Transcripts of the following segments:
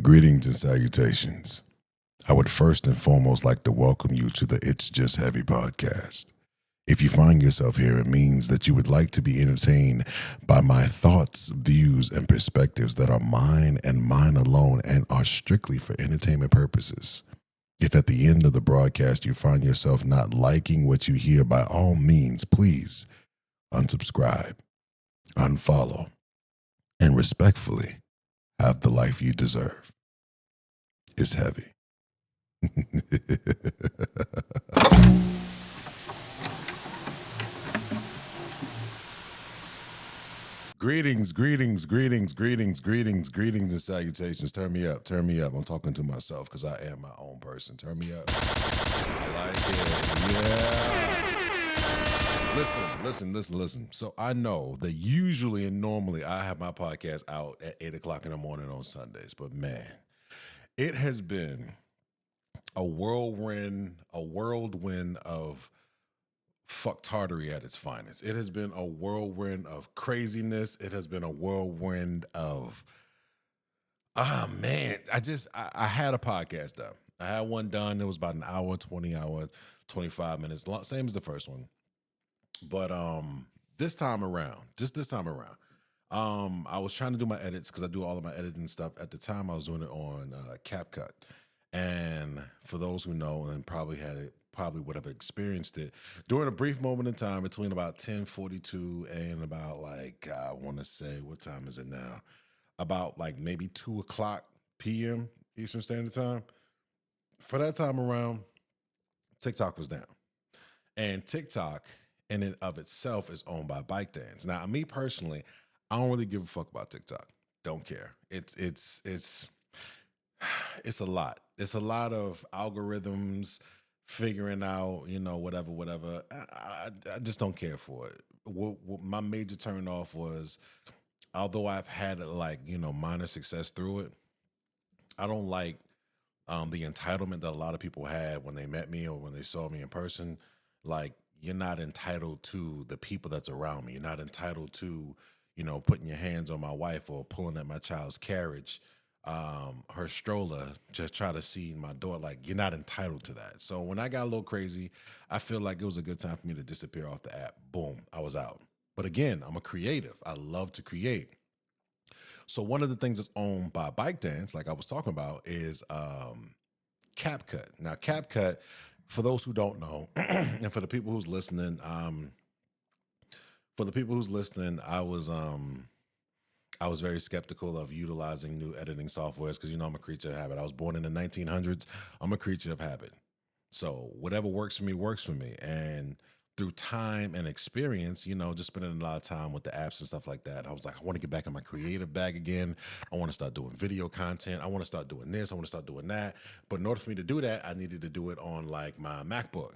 Greetings and salutations. I would first and foremost like to welcome you to the It's Just Heavy podcast. If you find yourself here, it means that you would like to be entertained by my thoughts, views, and perspectives that are mine and mine alone and are strictly for entertainment purposes. If at the end of the broadcast you find yourself not liking what you hear, by all means, please unsubscribe, unfollow, and respectfully have the life you deserve. It's heavy. Greetings, and salutations. Turn me up. I'm talking to myself because I am my own person. Turn me up. I like it. Yeah. Listen. So I know that usually and normally I have my podcast out at 8 o'clock in the morning on Sundays, but man, it has been a whirlwind of fucktardery at its finest. It has been a whirlwind of craziness. It has been a whirlwind of, man, I had a podcast done. I had one done. It was about an hour, 25 minutes long, same as the first one. But this time around, I was trying to do my edits because I do all of my editing stuff. At the time, I was doing it on CapCut. And for those who know and probably would have experienced it, during a brief moment in time between about 10:42 and about I want to say, what time is it now? About maybe 2 o'clock p.m. Eastern Standard Time. For that time around, TikTok was down. And TikTok in and of itself is owned by ByteDance. Now, me personally, I don't really give a fuck about TikTok. Don't care. It's a lot. It's a lot of algorithms figuring out, whatever. I just don't care for it. What my major turn off was, although I've had minor success through it, I don't like the entitlement that a lot of people had when they met me or when they saw me in person. You're not entitled to the people that's around me. You're not entitled to, putting your hands on my wife or pulling at my child's carriage, her stroller, just try to see my door. You're not entitled to that. So when I got a little crazy, I feel like it was a good time for me to disappear off the app. Boom, I was out. But again, I'm a creative. I love to create. So one of the things that's owned by ByteDance, like I was talking about, is CapCut. Now, CapCut, for those who don't know, and for the people who's listening, I was very skeptical of utilizing new editing softwares because, I'm a creature of habit. I was born in the 1900s. I'm a creature of habit. So whatever works for me. And through time and experience, just spending a lot of time with the apps and stuff like that, I was like, I want to get back in my creative bag again. I want to start doing video content. I want to start doing this. I want to start doing that. But in order for me to do that, I needed to do it on my MacBook.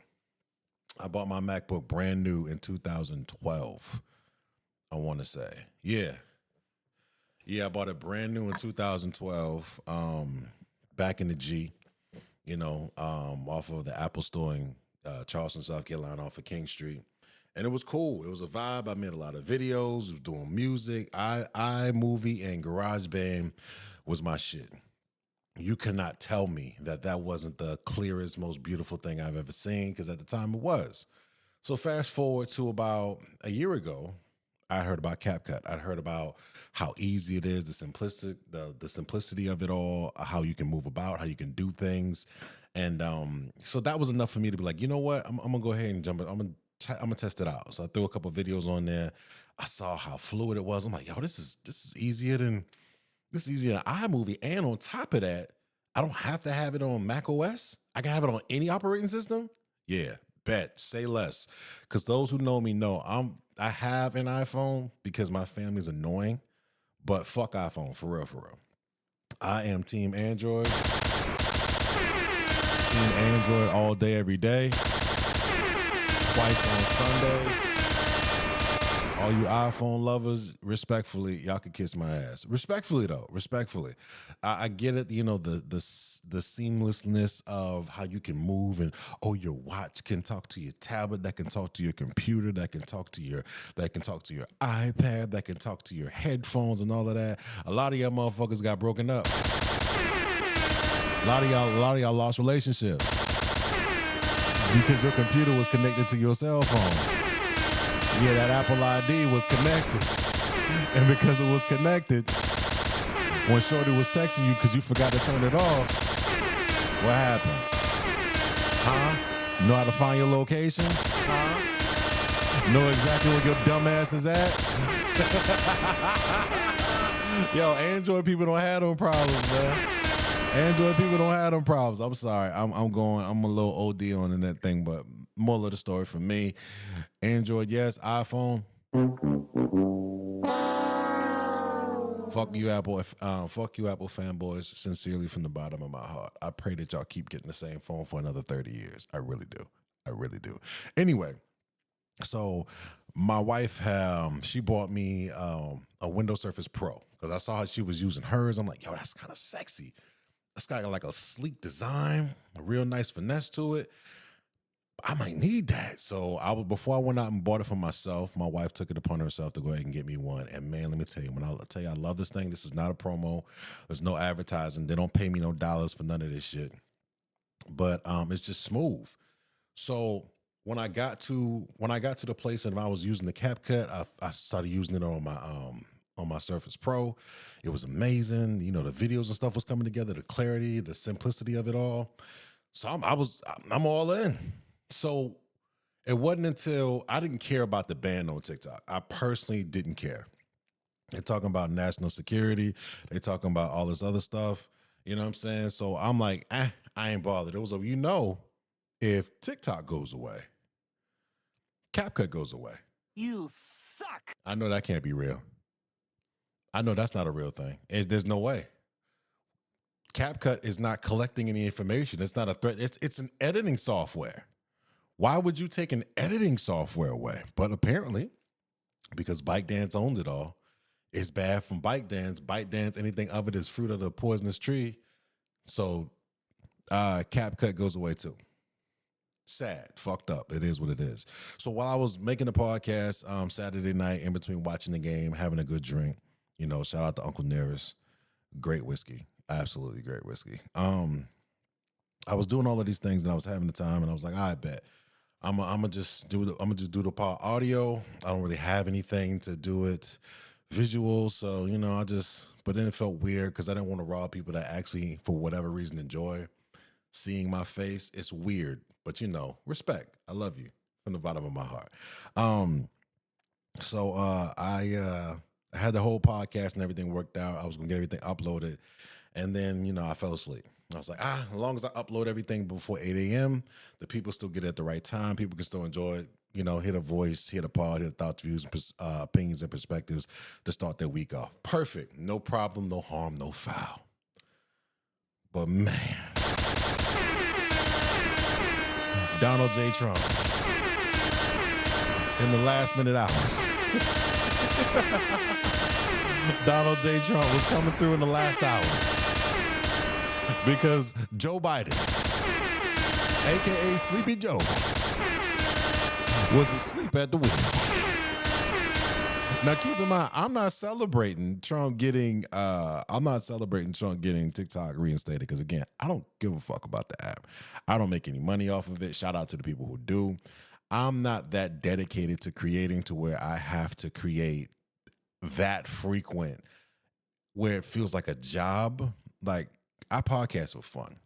I bought my MacBook brand new in 2012, I want to say. Yeah, I bought it brand new in 2012, back in the G, off of the Apple Store in Charleston, South Carolina, off of King Street. And it was cool. It was a vibe. I made a lot of videos, was doing music. iMovie and GarageBand was my shit. You cannot tell me that wasn't the clearest, most beautiful thing I've ever seen, because at the time it was. So fast forward to about a year ago, I heard about CapCut. I heard about how easy it is, the simplicity of it all, how you can move about, how you can do things. And so that was enough for me to be like, you know what? I'm gonna go ahead and jump in. I'm gonna test it out. So I threw a couple of videos on there. I saw how fluid it was. I'm like, yo, this is easier than iMovie. And on top of that, I don't have to have it on Mac OS. I can have it on any operating system. Yeah, bet. Say less. Because those who know me know I have an iPhone because my family's annoying, but fuck iPhone, for real. I am Team Android. Team Android all day, every day. Twice on Sunday. All you iPhone lovers, respectfully, y'all can kiss my ass. Respectfully, though. I get it, the seamlessness of how you can move, and your watch can talk to your tablet, that can talk to your computer, that can talk to your iPad, that can talk to your headphones and all of that. A lot of y'all motherfuckers got broken up. A lot of y'all lost relationships because your computer was connected to your cell phone. Yeah, that Apple ID was connected. And because it was connected, when Shorty was texting you because you forgot to turn it off, what happened? Huh? Know how to find your location? Huh? Know exactly where your dumb ass is at? Yo, Android people don't have them problems, man. Android people don't have them problems. I'm sorry. I'm a little OD on that thing, but moral of the story for me, Android, yes. iPhone, fuck you, Apple. Fuck you, Apple fanboys. Sincerely, from the bottom of my heart, I pray that y'all keep getting the same phone for another 30 years. I really do. I really do. Anyway, so my wife, she bought me a Windows Surface Pro because I saw how she was using hers. I'm like, yo, that's kind of sexy. It's got like a sleek design, a real nice finesse to it. I might need that. So before I went out and bought it for myself, my wife took it upon herself to go ahead and get me one. And man, let me tell you, I love this thing. This is not a promo. There's no advertising. They don't pay me no dollars for none of this shit. But it's just smooth. So when I got to the place and I was using the CapCut, I started using it on my Surface Pro. It was amazing. You know, the videos and stuff was coming together, the clarity, the simplicity of it all. So I'm all in. So it wasn't until I didn't care about the ban on TikTok. I personally didn't care. They're talking about national security. They're talking about all this other stuff. You know what I'm saying? So I'm like, I ain't bothered. It was if TikTok goes away, CapCut goes away. You suck. I know that can't be real. I know that's not a real thing. There's no way. CapCut is not collecting any information. It's not a threat. It's an editing software. Why would you take an editing software away? But apparently, because ByteDance owns it all, it's bad from ByteDance. ByteDance, anything of it is fruit of the poisonous tree. So CapCut goes away too. Sad, fucked up. It is what it is. So while I was making the podcast Saturday night, in between watching the game, having a good drink, you know, shout out to Uncle Nearest, great whiskey, absolutely great whiskey. I was doing all of these things and I was having the time, and I was like, I bet I'm gonna just do the part audio. I don't really have anything to do it visual, so you know, but then it felt weird because I didn't want to rob people that actually, for whatever reason, enjoy seeing my face. It's weird, but you know, respect. I love you from the bottom of my heart. So I had the whole podcast and everything worked out. I was gonna get everything uploaded, and then, you know, I fell asleep. I was like, as long as I upload everything before 8 a.m., the people still get it at the right time. People can still enjoy it, you know, hear a voice, hear a pod, hear thoughts, views, opinions, and perspectives to start their week off. Perfect. No problem, no harm, no foul. But man, Donald J. Trump, in the last minute hours, Donald J. Trump was coming through in the last hours because Joe Biden, a.k.a. Sleepy Joe, was asleep at the wheel. Now, keep in mind, I'm not celebrating Trump getting TikTok reinstated because, again, I don't give a fuck about the app. I don't make any money off of it. Shout out to the people who do. I'm not that dedicated to creating to where I have to create that frequent, where it feels like a job. Like, I podcast for fun.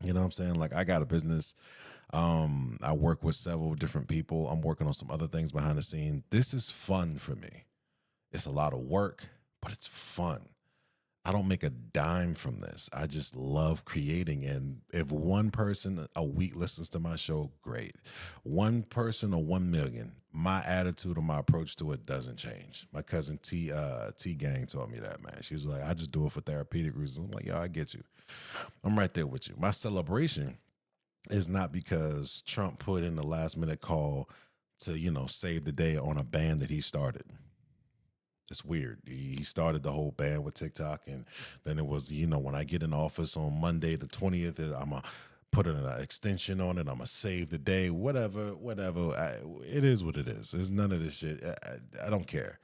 You know what I'm saying? Like, I got a business. I work with several different people. I'm working on some other things behind the scenes. This is fun for me. It's a lot of work, but it's fun. I don't make a dime from this. I just love creating. And if one person a week listens to my show, great. One person or 1 million, my attitude or my approach to it doesn't change. My cousin T Gang told me that, man. She was like, I just do it for therapeutic reasons. I'm like, yo, I get you. I'm right there with you. My celebration is not because Trump put in the last minute call to, you know, save the day on a ban that he started. It's weird. He started the whole ban with TikTok, and then it was, you know, when I get in office on Monday the 20th, I'm going to put an extension on it. I'm going to save the day, whatever. It is what it is. There's none of this shit. I don't care.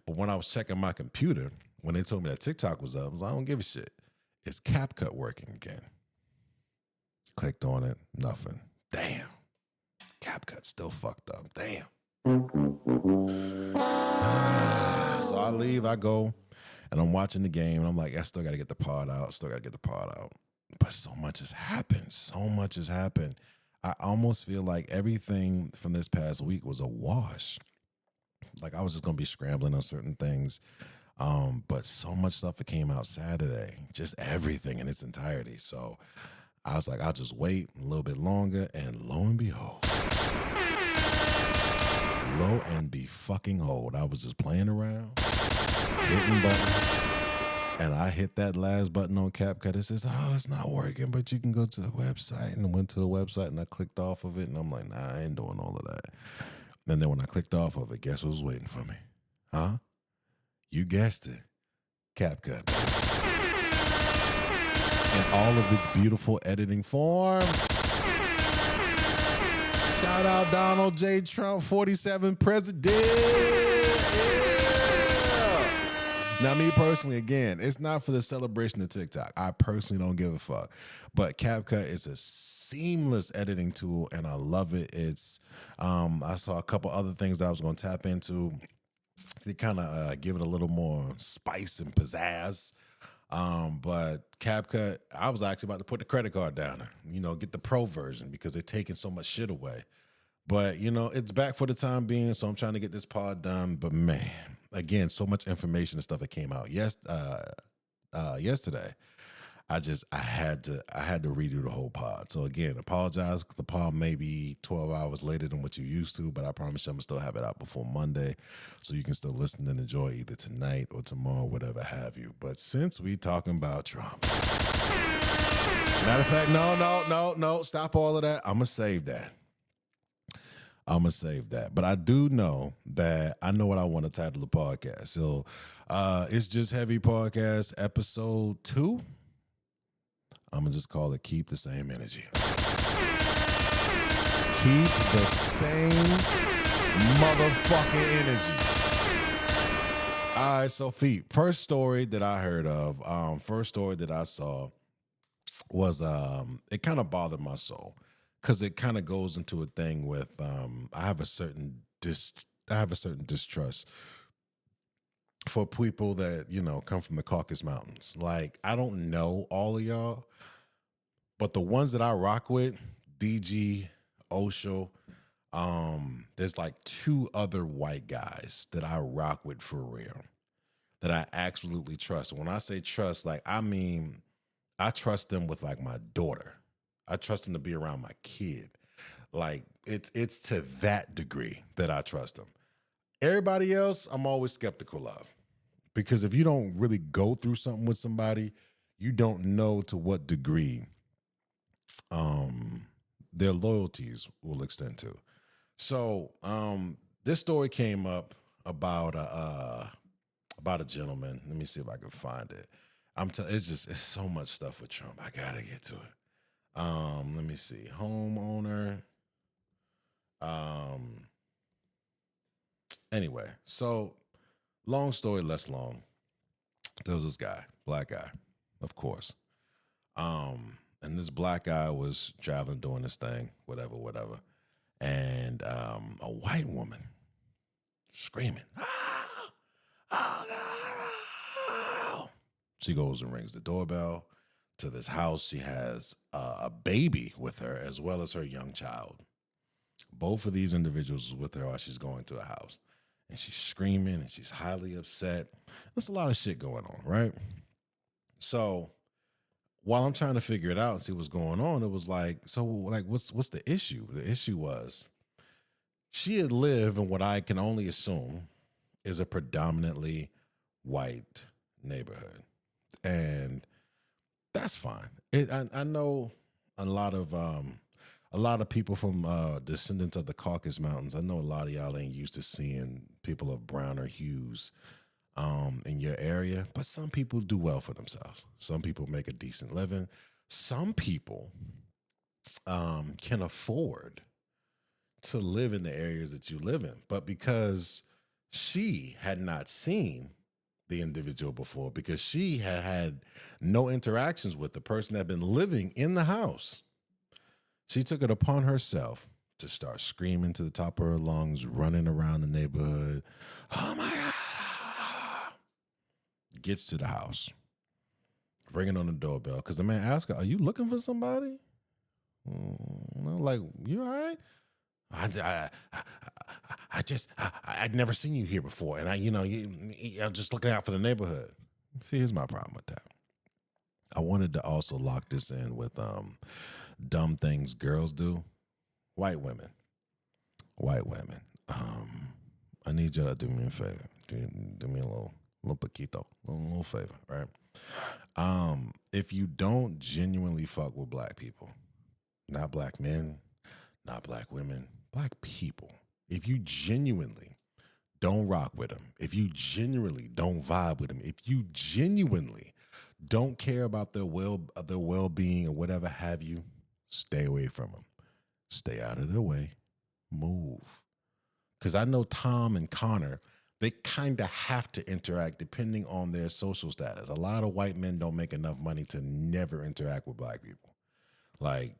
But when I was checking my computer, when they told me that TikTok was up, I was like, I don't give a shit. Is CapCut working again? Clicked on it, nothing. Damn. CapCut still fucked up. Damn. So I leave, I go, and I'm watching the game, and I'm like, I still got to get the pod out. But so much has happened. I almost feel like everything from this past week was a wash. Like I was just gonna be scrambling on certain things. But so much stuff that came out Saturday, just everything in its entirety. So I was like, I'll just wait a little bit longer, and lo and behold, I was just playing around, hitting buttons, and I hit that last button on CapCut. It says, "Oh, it's not working, but you can go to the website." And I went to the website, and I clicked off of it, and I'm like, "Nah, I ain't doing all of that." And then when I clicked off of it, guess what was waiting for me? Huh? You guessed it, CapCut. In all of its beautiful editing form. Shout out Donald J. Trump, 47 president. Yeah. Now, me personally, again, it's not for the celebration of TikTok. I personally don't give a fuck. But CapCut is a seamless editing tool, and I love it. It's I saw a couple other things that I was going to tap into to kind of give it a little more spice and pizzazz. But CapCut, I was actually about to put the credit card down there, get the pro version because they're taking so much shit away. But, it's back for the time being, so I'm trying to get this pod done. But man, again, so much information and stuff that came out yesterday. I had to redo the whole pod. So again, apologize. The pod may be 12 hours later than what you used to, but I promise you I'm gonna still have it out before Monday, so you can still listen and enjoy either tonight or tomorrow, whatever have you. But since we talking about Trump, matter of fact, no, stop all of that. I'm gonna save that. But I do know that I know what I want to title the podcast. So it's Just Heavy Podcast episode 2. I'm going to just call it Keep the Same Energy. Keep the same motherfucking energy. All right, so Feet, first story that I heard of, first story that I saw was, it kind of bothered my soul because it kind of goes into a thing with, I have a certain distrust for people that, come from the Caucasus Mountains. Like, I don't know all of y'all, but the ones that I rock with, DG, Osho, there's like 2 other white guys that I rock with for real, that I absolutely trust. When I say trust, like, I mean, I trust them with like my daughter. I trust them to be around my kid. Like, it's to that degree that I trust them. Everybody else, I'm always skeptical of. Because if you don't really go through something with somebody, you don't know to what degree their loyalties will extend to. So this story came up about a gentleman. Let me see if I can find it. It's so much stuff with Trump. I gotta get to it. Let me see. Homeowner. Anyway, so long story less long. There was this guy, black guy, of course. And this black guy was traveling, doing this thing, whatever. And a white woman screaming, "Ah! Oh, God!" She goes and rings the doorbell to this house. She has a baby with her as well as her young child. Both of these individuals with her while she's going to a house. And she's screaming and she's highly upset. There's a lot of shit going on, right? So while I'm trying to figure it out and see what's going on, it was like, so like, what's the issue? The issue was she had lived in what I can only assume is a predominantly white neighborhood. And that's fine. I know a lot of people from descendants of the Caucasus Mountains. I know a lot of y'all ain't used to seeing people of browner hues in your area, but some people do well for themselves. Some people make a decent living. Some people can afford to live in the areas that you live in. But because she had not seen the individual before, because she had no interactions with the person that had been living in the house, She took it upon herself to start screaming to the top of her lungs, running around the neighborhood. Oh my God. Gets to the house, ringing on the doorbell because the man asked her, "Are you looking for somebody?" Like, you all right? I'd never seen you here before, and I'm just looking out for the neighborhood. See, here's my problem with that. I wanted to also lock this in with dumb things girls do. White women. I need y'all to do me a favor. Do me a little poquito, little favor, right? If you don't genuinely fuck with black people, not black men, not black women, black people, if you genuinely don't rock with them, if you genuinely don't vibe with them, if you genuinely don't care about their well-being or whatever have you, stay away from them. Stay out of their way. Move. Because I know Tom and Connor, they kind of have to interact depending on their social status. A lot of white men don't make enough money to never interact with black people. Like,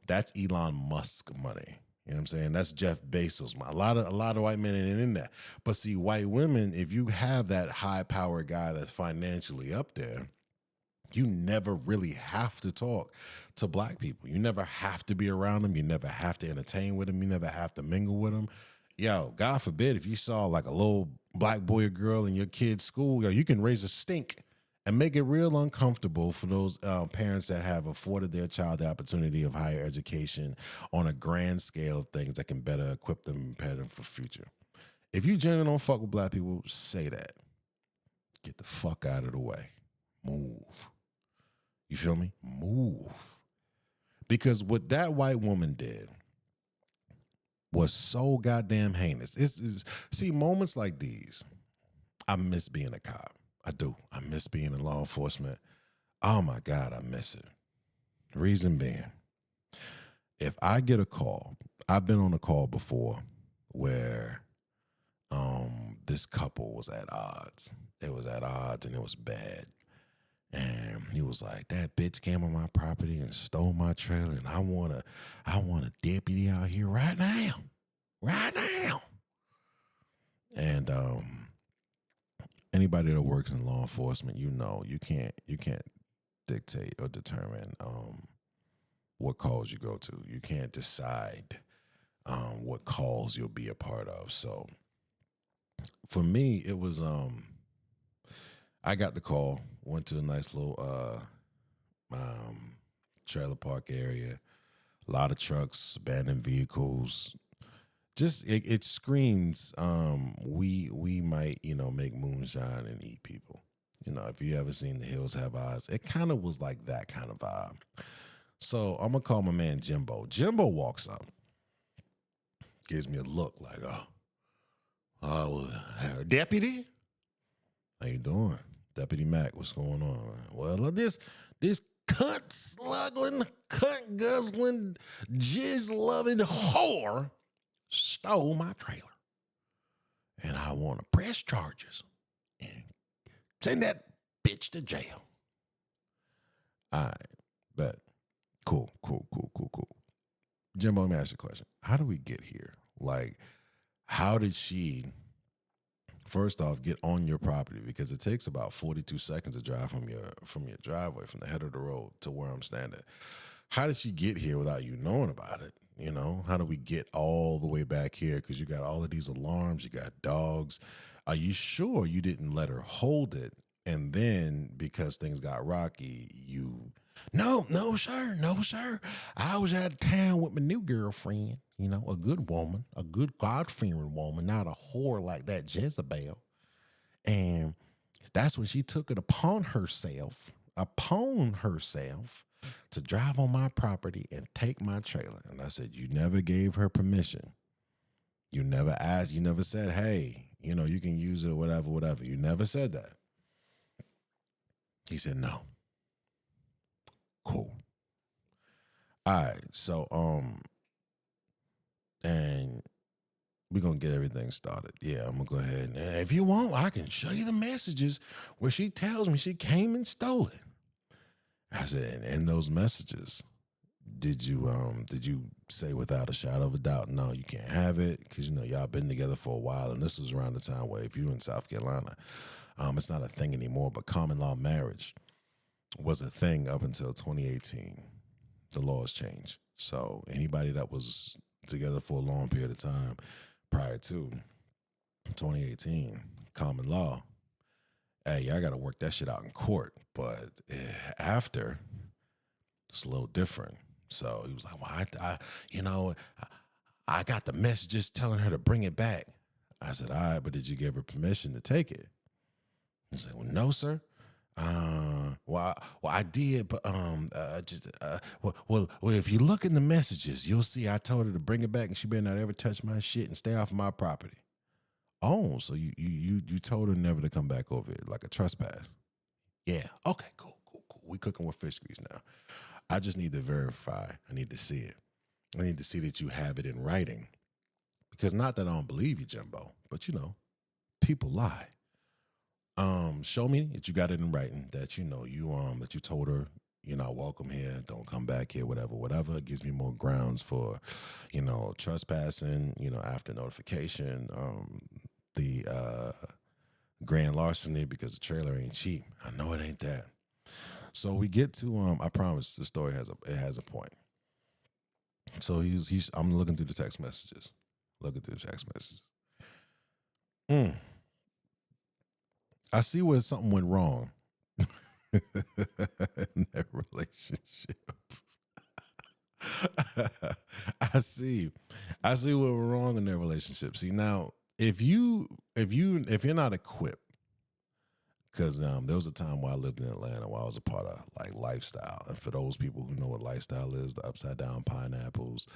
that's Elon Musk money. You know what I'm saying? That's Jeff Bezos. A lot of white men ain't in that. But see, white women, if you have that high power guy that's financially up there, you never really have to talk to black people. You never have to be around them. You never have to entertain with them. You never have to mingle with them. Yo, God forbid, if you saw like a little black boy or girl in your kid's school, yo, you can raise a stink and make it real uncomfortable for those parents that have afforded their child the opportunity of higher education on a grand scale of things that can better equip them and prepare them for the future. If you genuinely don't fuck with black people, say that. Get the fuck out of the way. Move. You feel me? Move. Because what that white woman did was so goddamn heinous. See, moments like these, I miss being a cop. I do. I miss being in law enforcement. Oh my God, I miss it. Reason being, if I get a call, I've been on a call before where this couple was at odds. It was at odds and it was bad. And he was like, "That bitch came on my property and stole my trailer, and I want a deputy out here right now. Right now." And anybody that works in law enforcement, you know, you can't dictate or determine what calls you go to. You can't decide what calls you'll be a part of. So for me, it was I got the call, went to a nice little trailer park area, a lot of trucks, abandoned vehicles. Just it screams we might, make moonshine and eat people. If you ever seen The Hills Have Eyes, it kind of was like that kind of vibe. So I'm gonna call my man Jimbo. Jimbo walks up, gives me a look like, deputy, how you doing? Deputy Mac, what's going on? Well, this cunt sluggling, cunt guzzling, jizz loving whore stole my trailer. And I want to press charges and send that bitch to jail. All right, bet. Cool. Jimbo, let me ask you a question. How do we get here? Like, how did she, first off, get on your property? Because it takes about 42 seconds to drive from your driveway, from the head of the road to where I'm standing. How did she get here without you knowing about it? How do we get all the way back here? Because you got all of these alarms, you got dogs. Are you sure you didn't let her hold it? And then because things got rocky, no, sir. I was out of town with my new girlfriend, a good woman, a good God-fearing woman, not a whore like that Jezebel. And that's when she took it upon herself to drive on my property and take my trailer. And I said, you never gave her permission. You never asked, you never said, hey, you can use it or whatever. You never said that. He said, no. Cool. All right. So, and we're going to get everything started. Yeah, I'm going to go ahead. And if you want, I can show you the messages where she tells me she came and stole it. I said, and in those messages, did you say without a shadow of a doubt, no, you can't have it? Because y'all been together for a while, and this was around the time where if you're in South Carolina, it's not a thing anymore. But common law marriage was a thing up until 2018. The laws changed, so anybody that was together for a long period of time prior to 2018, common law, hey, y'all got to work that shit out in court. But after, it's a little different. So he was like, well, I got the messages telling her to bring it back. I said, all right, but did you give her permission to take it? He said, well, no, sir. I did, but if you look in the messages, you'll see I told her to bring it back, and she better not ever touch my shit and stay off my property. Oh, so you told her never to come back over it, like a trespass? Yeah. Okay. Cool. We cooking with fish grease now. I just need to verify. I need to see it. I need to see that you have it in writing, because not that I don't believe you, Jimbo, but people lie. Show me that you got it in writing, that that you told her you're not welcome here, don't come back here, whatever. It gives me more grounds for, trespassing, after notification, the grand larceny, because the trailer ain't cheap. I know it ain't that. So we get to I promise the story has a point. So I'm looking through the text messages. I see where something went wrong in that relationship. I see what went wrong in that relationship. See, now if you're not equipped, because there was a time where I lived in Atlanta where I was a part of like lifestyle, and for those people who know what lifestyle is, the upside down pineapples,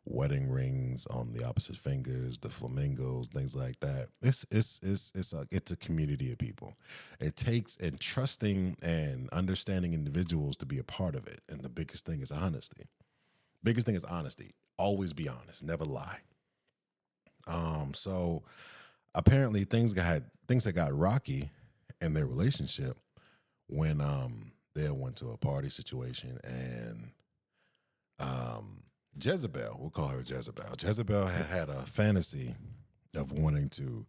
wedding rings on the opposite fingers, the flamingos, things like that. It's a community of people. It takes and trusting and understanding individuals to be a part of it, and the biggest thing is honesty. Always be honest, never lie. So apparently things that got rocky in their relationship when they went to a party situation, and Jezebel, we'll call her Jezebel. Jezebel had a fantasy of wanting to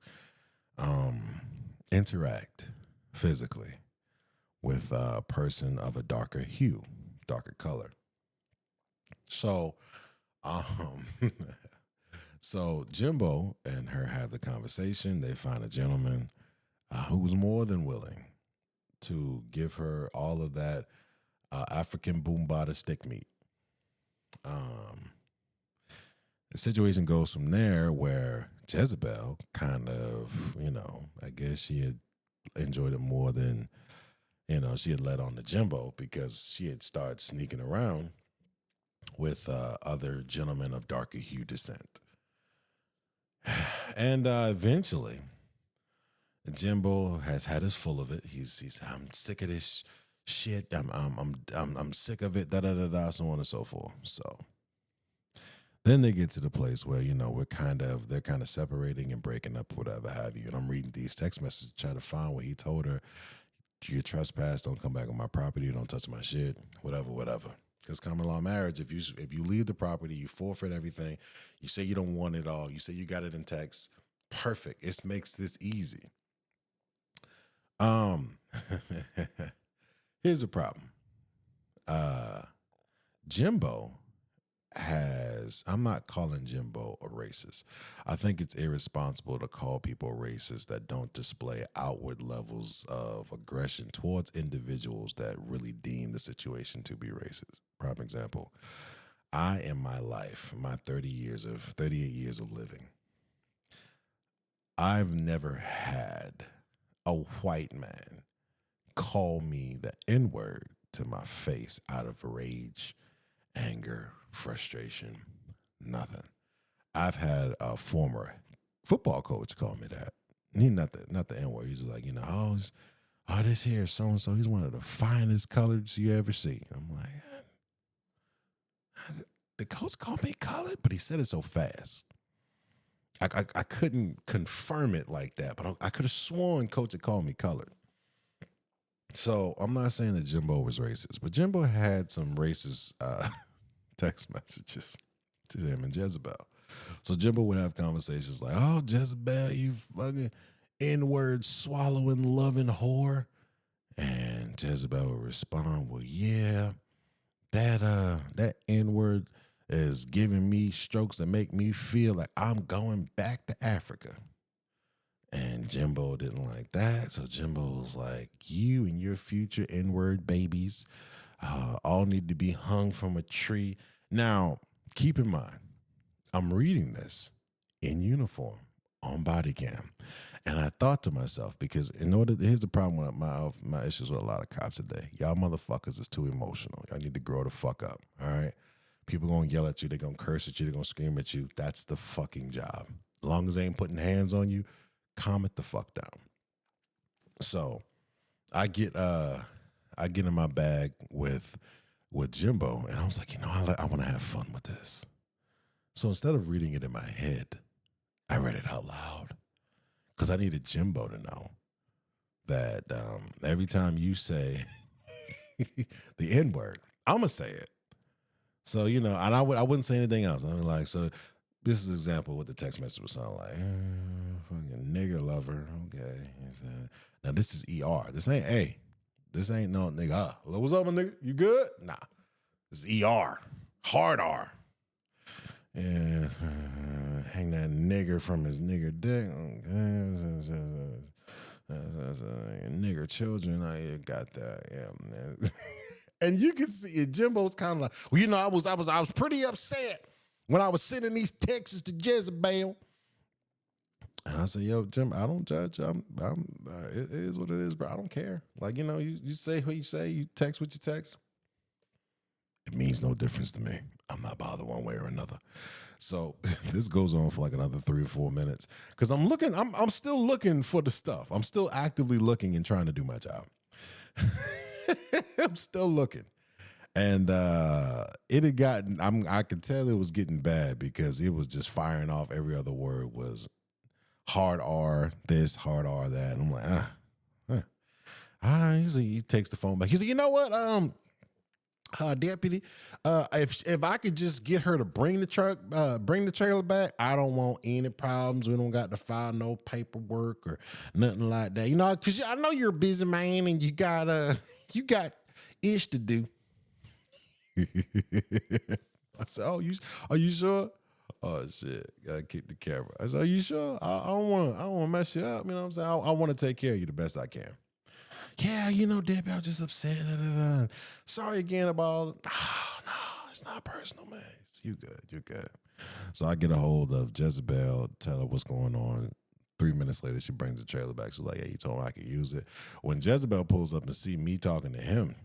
interact physically with a person of a darker hue, darker color. So so Jimbo and her have the conversation. They find a gentleman who was more than willing to give her all of that African boombada stick meat. The situation goes from there where Jezebel kind of, I guess she had enjoyed it more than, she had let on to Jimbo, because she had started sneaking around with other gentlemen of darker hue descent. And eventually, Jimbo has had his full of it. He's I'm sick of this shit. I'm sick of it. So on and so forth. So then they get to the place where they're kind of separating and breaking up, whatever have you. And I'm reading these text messages, trying to find what he told her. You trespass. Don't come back on my property. Don't touch my shit. Whatever. Because common law marriage, if you leave the property, you forfeit everything. You say you don't want it all. You say you got it in text. Perfect. It makes this easy. Here's the problem. Jimbo I'm not calling Jimbo a racist. I think it's irresponsible to call people racist that don't display outward levels of aggression towards individuals that really deem the situation to be racist. Prime example, in my life, my 38 years of living, I've never had a white man call me the N-word to my face out of rage, anger, frustration, nothing. I've had a former football coach call me that. He not the N-word. He's like, this here so-and-so, he's one of the finest coloreds you ever see. I'm like, the coach called me colored, but he said it so fast. I couldn't confirm it like that, but I could have sworn coach had called me colored. So I'm not saying that Jimbo was racist, but Jimbo had some racist text messages to him and Jezebel. So Jimbo would have conversations like, "Oh, Jezebel, you fucking N-word swallowing loving whore," and Jezebel would respond, "Well, yeah, that N-word is giving me strokes that make me feel like I'm going back to Africa." And Jimbo didn't like that. So Jimbo was like, "You and your future N-word babies all need to be hung from a tree." Now, keep in mind, I'm reading this in uniform on body cam. And I thought to myself, because here's the problem with my issues with a lot of cops today. Y'all motherfuckers is too emotional. Y'all need to grow the fuck up. All right. People gonna yell at you, they're gonna curse at you, they're gonna scream at you. That's the fucking job. As long as they ain't putting hands on you, calm it the fuck down. So I get in my bag with Jimbo, and I was like, I want to have fun with this. So instead of reading it in my head, I read it out loud because I needed Jimbo to know that every time you say the N word, I'm gonna say it. So and I wouldn't say anything else. I'm like, so this is an example of what the text message would sound like. Fucking nigger lover. Okay. Now this is ER. This ain't A. This ain't no nigga. What's up, my nigga? You good? Nah. This is ER. Hard R. Yeah. Hang that nigger from his nigger dick. Nigger children. I got that. Yeah, man. And you can see it. Jimbo's kind of like, well, I was pretty upset when I was sending these texts to Jezebel. And I said, "Yo, Jim, I don't judge. It is what it is, bro. I don't care. Like, you say what you say, you text what you text. It means no difference to me. I'm not bothered one way or another." So this goes on for like another 3 or 4 minutes because I'm still looking for the stuff. I'm still actively looking and trying to do my job. I'm still looking. And it had gotten, I could tell it was getting bad because it was just firing off. Every other word was hard R this, hard R that. And I'm like, he takes the phone back. He said, "You know what, deputy, if I could just get her to bring the trailer back, I don't want any problems. We don't got to file no paperwork or nothing like that. Because I know you're a busy man and you got ish to do." I said, "Oh, are you sure?" "Oh shit, gotta kick the camera." I said, "Are you sure? I don't want to mess you up. You know what I'm saying? I want to take care of you the best I can." "Yeah, Debbie, I was just upset. Sorry again about." "Oh, no, it's not personal, man. You good. You're good." So I get a hold of Jezebel, tell her what's going on. 3 minutes later, she brings the trailer back. She's like, "Hey, you told me I could use it." When Jezebel pulls up and see me talking to him,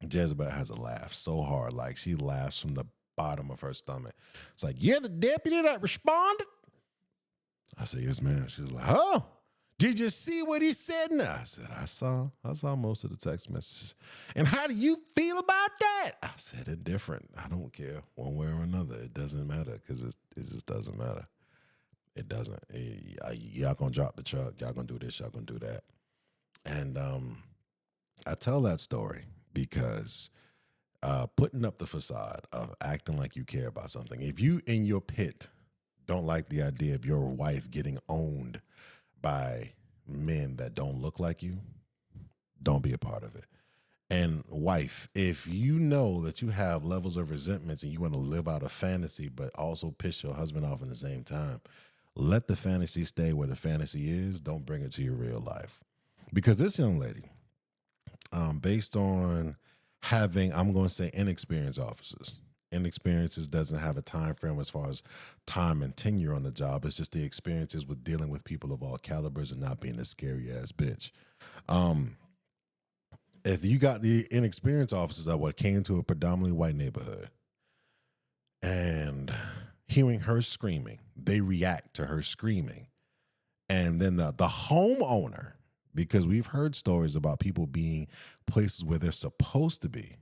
Jezebel has a laugh so hard, like she laughs from the bottom of her stomach. It's like, "You're the deputy that responded?" I said, "Yes, ma'am." She was like, "Oh, did you see what he said?" And I said, I saw most of the text messages. "And how do you feel about that?" I said, "Indifferent. I don't care one way or another. It doesn't matter because it just doesn't matter. It doesn't. Y'all gonna drop the truck. Y'all gonna do this. Y'all gonna do that." And I tell that story because putting up the facade of acting like you care about something. If you in your pit don't like the idea of your wife getting owned by men that don't look like you, don't be a part of it. And wife, if you know that you have levels of resentments and you want to live out a fantasy, but also piss your husband off at the same time, let the fantasy stay where the fantasy is. Don't bring it to your real life. Because this young lady, based on having, I'm going to say, inexperienced officers. Inexperiences doesn't have a time frame as far as time and tenure on the job. It's just the experiences with dealing with people of all calibers and not being a scary ass bitch. If you got the inexperienced officers that what came to a predominantly white neighborhood and hearing her screaming, they react to her screaming. And then the homeowner, because we've heard stories about people being places where they're supposed to be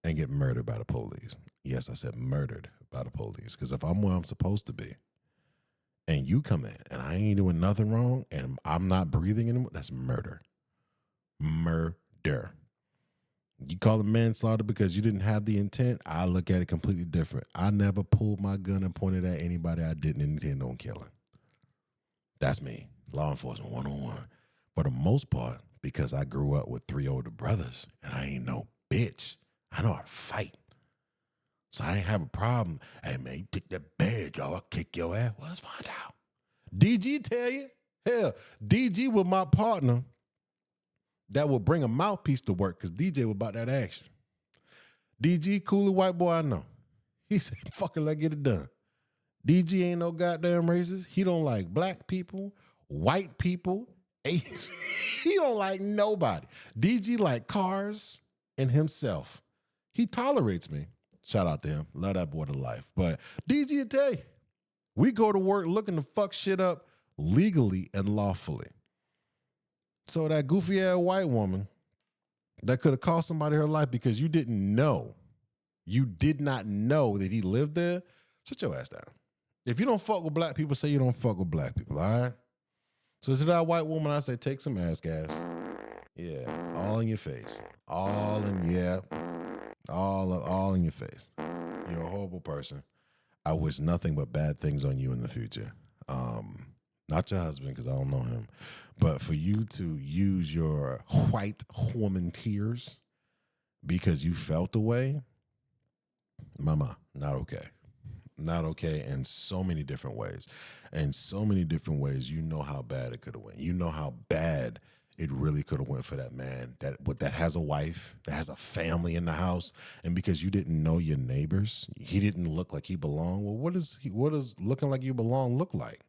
and get murdered by the police. Yes, I said murdered by the police. Because if I'm where I'm supposed to be and you come in and I ain't doing nothing wrong and I'm not breathing anymore, that's murder. Murder. You call it manslaughter because you didn't have the intent. I look at it completely different. I never pulled my gun and pointed at anybody I didn't intend on killing. That's me, law enforcement 101. For the most part, because I grew up with 3 older brothers and I ain't no bitch. I know how to fight. So I ain't have a problem. Hey, man, you take that badge, y'all. I'll kick your ass. Well, let's find out. DG tell you? Hell, DG was my partner that would bring a mouthpiece to work because DJ was about that action. DG, coolest white boy I know. He said, fuck it, let's get it done. DG ain't no goddamn racist. He don't like black people, white people, Asians. He don't like nobody. DG like cars and himself. He tolerates me. Shout out to him. Love that boy to life. But DG will tell you, we go to work looking to fuck shit up legally and lawfully. So that goofy ass white woman that could have cost somebody her life because you did not know that he lived there, sit your ass down. If you don't fuck with black people, say you don't fuck with black people, all right? So to that white woman, I say, take some ass gas. Yeah, all in your face. All in your face. You're a horrible person. I wish nothing but bad things on you in the future. Not your husband, because I don't know him, but for you to use your white woman tears because you felt the way, mama, not okay. Not okay in so many different ways. In so many different ways, you know how bad it could have went. You know how bad it really could have went for that man that has a wife, that has a family in the house, and because you didn't know your neighbors, he didn't look like he belonged. Well, what does looking like you belong look like?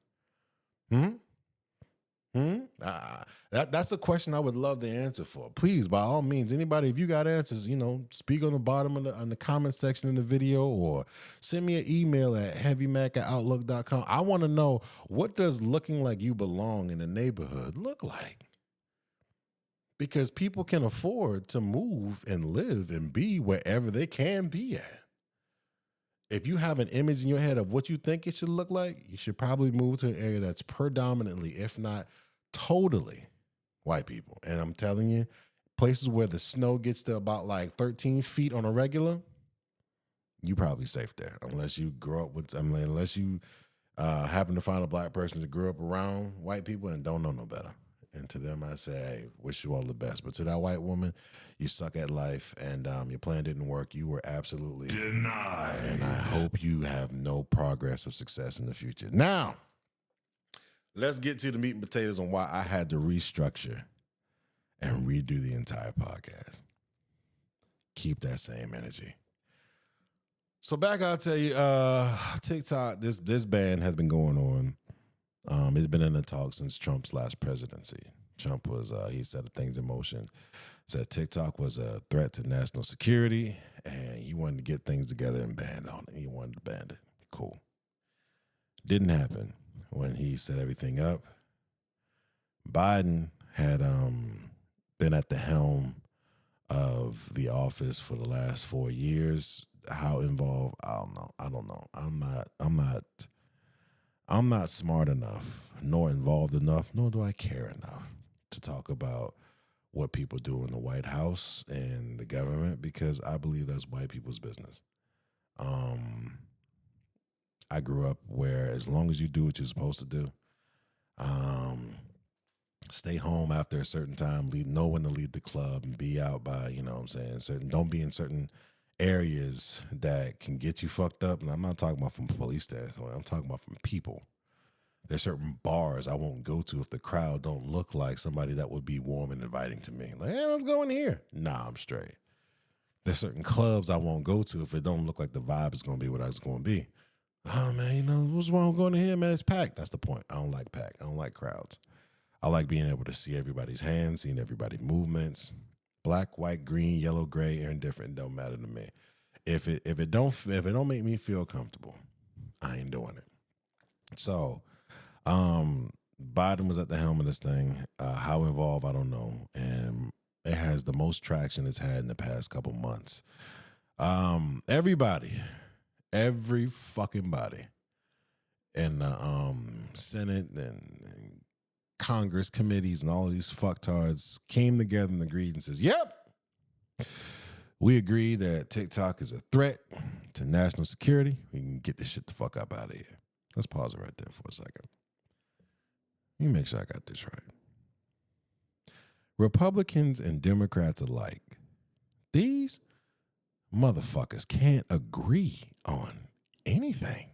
That's a question I would love the answer for. Please, by all means, anybody, if you got answers, speak on the bottom of the comment section in the video or send me an email at heavymac@outlook.com. I want to know, what does looking like you belong in the neighborhood look like? Because people can afford to move and live and be wherever they can be at. If you have an image in your head of what you think it should look like, you should probably move to an area that's predominantly, if not totally, white people. And I'm telling you, places where the snow gets to about like 13 feet on a regular, you probably safe there. Unless you grow up with, unless you happen to find a black person that grew up around white people and don't know no better. And to them, I say, hey, wish you all the best. But to that white woman, you suck at life, and your plan didn't work. You were absolutely denied. And I hope you have no progress of success in the future. Now, let's get to the meat and potatoes on why I had to restructure and redo the entire podcast. Keep that same energy. So back, I'll tell you, TikTok, this ban has been going on. It's been in the talk since Trump's last presidency. Trump was, he set things in motion, said TikTok was a threat to national security, and he wanted to get things together and ban on it. He wanted to ban it. Cool. Didn't happen when he set everything up. Biden had been at the helm of the office for the last 4 years. How involved? I don't know. I'm not smart enough, nor involved enough, nor do I care enough to talk about what people do in the White House and the government, because I believe that's white people's business. I grew up where as long as you do what you're supposed to do, stay home after a certain time, know when to leave the club and be out by, don't be in certain areas that can get you fucked up. And I'm not talking about from police standpoint. I'm talking about from people. There's certain bars I won't go to if the crowd don't look like somebody that would be warm and inviting to me. Like, hey, let's go in here. Nah, I'm straight. There's certain clubs I won't go to if it don't look like the vibe is going to be what it's going to be. Oh, man, what's wrong going to here, man? It's packed. That's the point. I don't like packed. I don't like crowds. I like being able to see everybody's hands, seeing everybody's movements. Black, white, green, yellow, gray, or indifferent, don't matter to me. If it don't make me feel comfortable, I ain't doing it. So, Biden was at the helm of this thing. How involved, I don't know, and it has the most traction it's had in the past couple months. Everybody, every fucking body in the Senate and Congress committees and all these fucktards came together and agreed and says, "Yep, We agree that TikTok is a threat to national security. We can get this shit the fuck up out of here. Let's pause it right there for a second. Let me make sure I got this right. Republicans and Democrats alike, these motherfuckers can't agree on anything.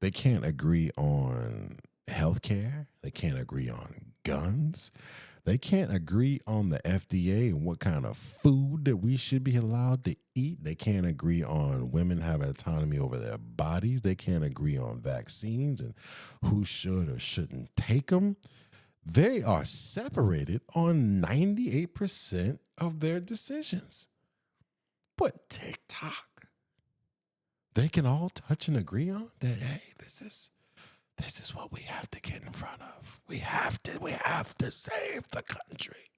They can't agree on healthcare. They can't agree on guns. They can't agree on the FDA and what kind of food that we should be allowed to eat. They can't agree on women having autonomy over their bodies. They can't agree on vaccines and who should or shouldn't take them. They are separated on 98% of their decisions. But TikTok, they can all touch and agree on that, hey, this is what we have to get in front of. We have to save the country.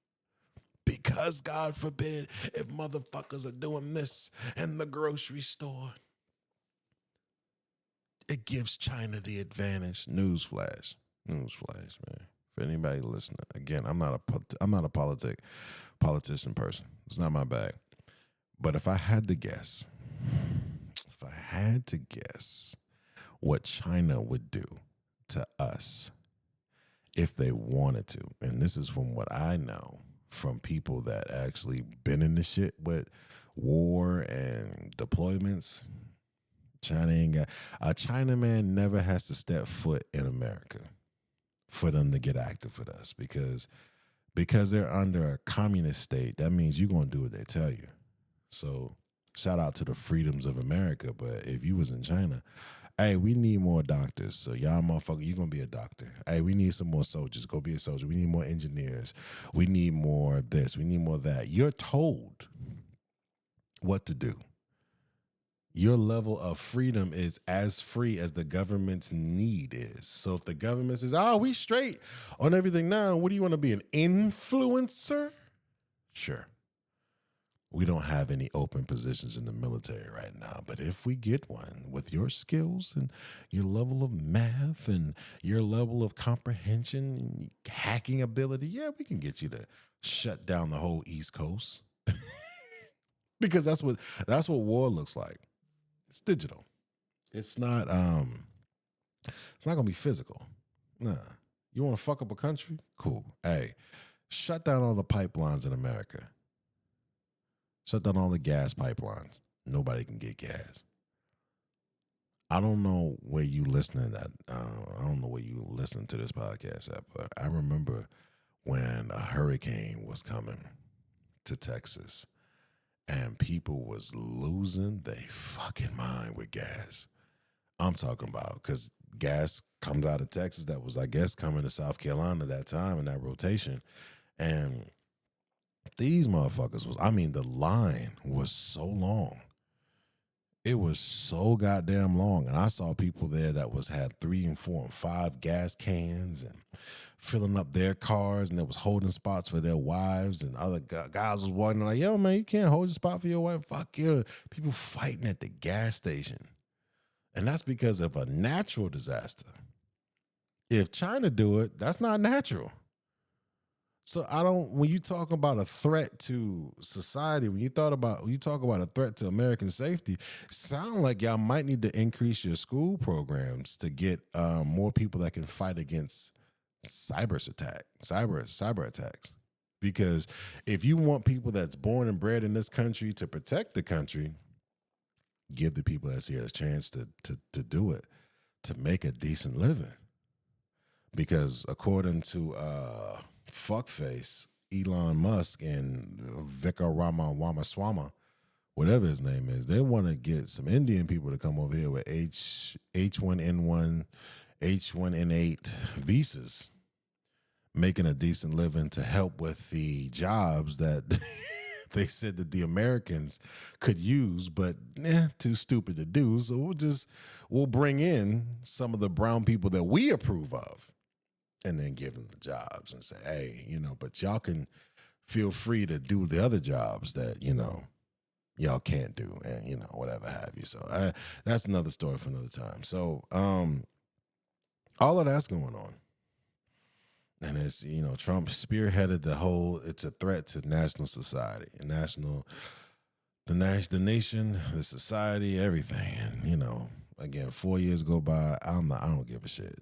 Because God forbid if motherfuckers are doing this in the grocery store, it gives China the advantage. Newsflash, man. For anybody listening, again, I'm not a politician person. It's not my bag. But if I had to guess what China would do to us if they wanted to, and this is from what I know from people that actually been in the shit with war and deployments, China ain't got a Chinaman never has to step foot in America for them to get active with us because they're under a communist state. That means you're gonna do what they tell you. So shout out to the freedoms of America. But if you was in China, hey, we need more doctors. So y'all motherfucker, you gonna be a doctor. Hey, we need some more soldiers. Go be a soldier. We need more engineers. We need more of this. We need more of that. You're told what to do. Your level of freedom is as free as the government's need is. So if the government says, we straight on everything now, what do you want to be, an influencer? Sure. We don't have any open positions in the military right now, but if we get one with your skills and your level of math and your level of comprehension and hacking ability, yeah, we can get you to shut down the whole East Coast. Because that's what war looks like. It's digital. It's not gonna be physical. Nah. You want to fuck up a country? Cool. Hey, shut down all the pipelines in America. Shut down all the gas pipelines. Nobody can get gas. I don't know where you listening at. I don't know where you listening to this podcast at, but I remember when a hurricane was coming to Texas and people was losing their fucking mind with gas. I'm talking about because gas comes out of Texas that was, I guess, coming to South Carolina at that time in that rotation. And these motherfuckers the line was so long. It was so goddamn long. And I saw people there that had 3 and 4 and 5 gas cans and filling up their cars, and they was holding spots for their wives, and other guys was walking like, yo, man, you can't hold a spot for your wife. Fuck you. People fighting at the gas station. And that's because of a natural disaster. If China do it, that's not natural. So when you talk about a threat to society, when you talk about a threat to American safety, sound like y'all might need to increase your school programs to get more people that can fight against cyber attacks. Because if you want people that's born and bred in this country to protect the country, give the people that's here a chance to do it, to make a decent living. Because according to fuckface Elon Musk and Vikram Ramaswamy, whatever his name is, they want to get some Indian people to come over here with H1N1, H1N8 visas, making a decent living to help with the jobs that they said that the Americans could use, but too stupid to do. So we'll bring in some of the brown people that we approve of, and then give them the jobs and say, hey, but y'all can feel free to do the other jobs that, y'all can't do, and, whatever have you. So that's another story for another time. So all of that's going on. And it's, Trump spearheaded the whole, it's a threat to national society and national the nation, the society, everything. And again, 4 years go by. I don't give a shit.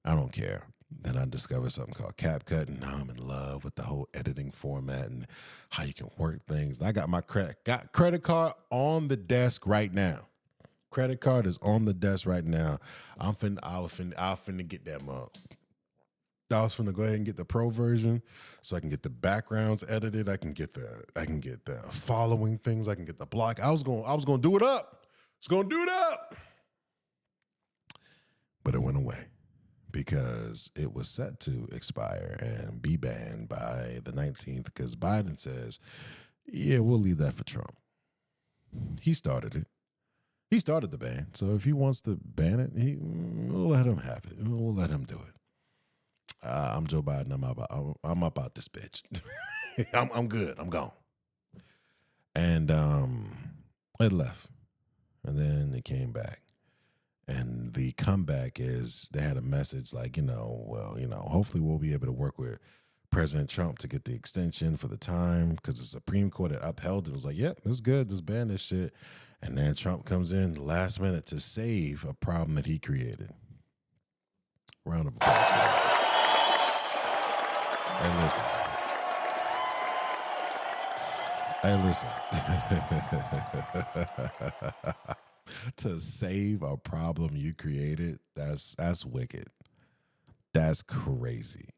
I don't care. Then I discovered something called CapCut, and now I'm in love with the whole editing format and how you can work things. And I got my credit card on the desk right now. Credit card is on the desk right now. I'll finna get that mug. I was finna go ahead and get the pro version, so I can get the backgrounds edited. I can get the following things. I can get the block. I was gonna do it up. It's gonna do it up, but it went away because it was set to expire and be banned by the 19th. Because Biden says, "Yeah, we'll leave that for Trump." He started it. He started the ban. So if he wants to ban it, we'll let him have it. We'll let him do it. I'm Joe Biden. I'm about this bitch. I'm good. I'm gone. And it left, and then it came back. And the comeback is they had a message like, hopefully we'll be able to work with President Trump to get the extension for the time because the Supreme Court had upheld it. It was like, yep, this is good. Let's ban this shit. And then Trump comes in last minute to save a problem that he created. Round of applause for that. Hey, listen. To save a problem you created, that's wicked. That's crazy.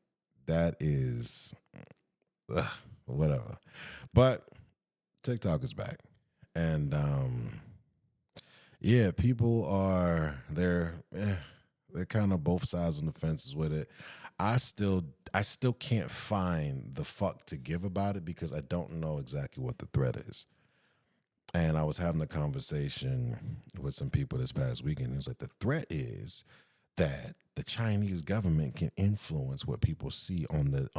That is whatever. But TikTok is back. And yeah, people are they're kind of both sides on the fences with it. I still can't find the fuck to give about it because I don't know exactly what the threat is. And I was having a conversation with some people this past weekend. It was like the threat is that the Chinese government can influence what people see on the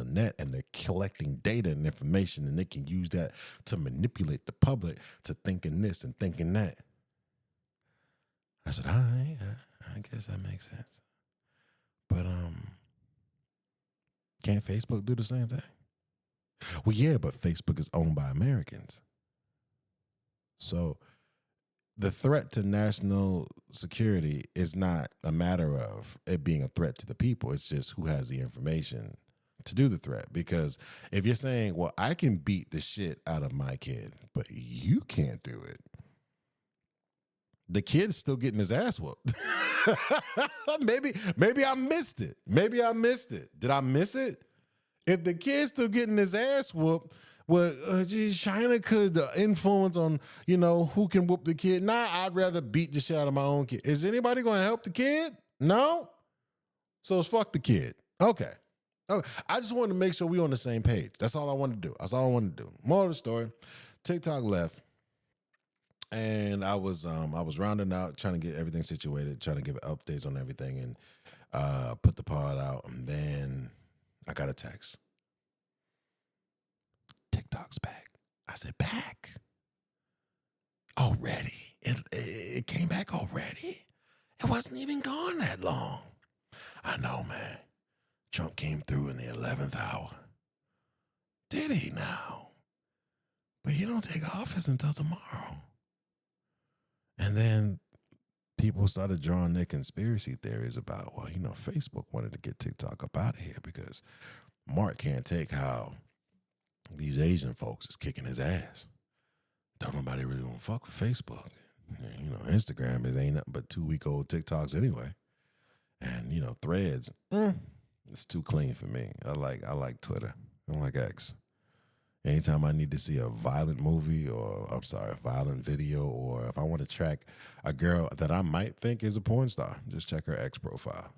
net, and they're collecting data and information, and they can use that to manipulate the public to thinking this and thinking that. I said, I guess that makes sense. But can't Facebook do the same thing? Well, yeah, but Facebook is owned by Americans. So the threat to national security is not a matter of it being a threat to the people. It's just who has the information to do the threat. Because if you're saying, well, I can beat the shit out of my kid, but you can't do it, the kid's still getting his ass whooped. Maybe I missed it. Did I miss it? If the kid's still getting his ass whooped, well, China could influence on, who can whoop the kid. Nah, I'd rather beat the shit out of my own kid. Is anybody going to help the kid? No? So it's fuck the kid. Okay. I just wanted to make sure we on the same page. That's all I wanted to do. More of the story, TikTok left. And I was rounding out, trying to get everything situated, trying to give updates on everything, and put the pod out. And then I got a text. TikTok's back. I said, back? Already? It came back already? It wasn't even gone that long. I know, man. Trump came through in the 11th hour. Did he now? But he don't take office until tomorrow. And then people started drawing their conspiracy theories about, well, Facebook wanted to get TikTok up out of here because Mark can't take how these Asian folks is kicking his ass. Don't nobody really want to fuck with Facebook. Instagram ain't nothing but 2-week-old TikToks anyway. And, Threads, it's too clean for me. I like Twitter. I don't like X. Anytime I need to see a violent movie a violent video, or if I want to track a girl that I might think is a porn star, just check her X profile.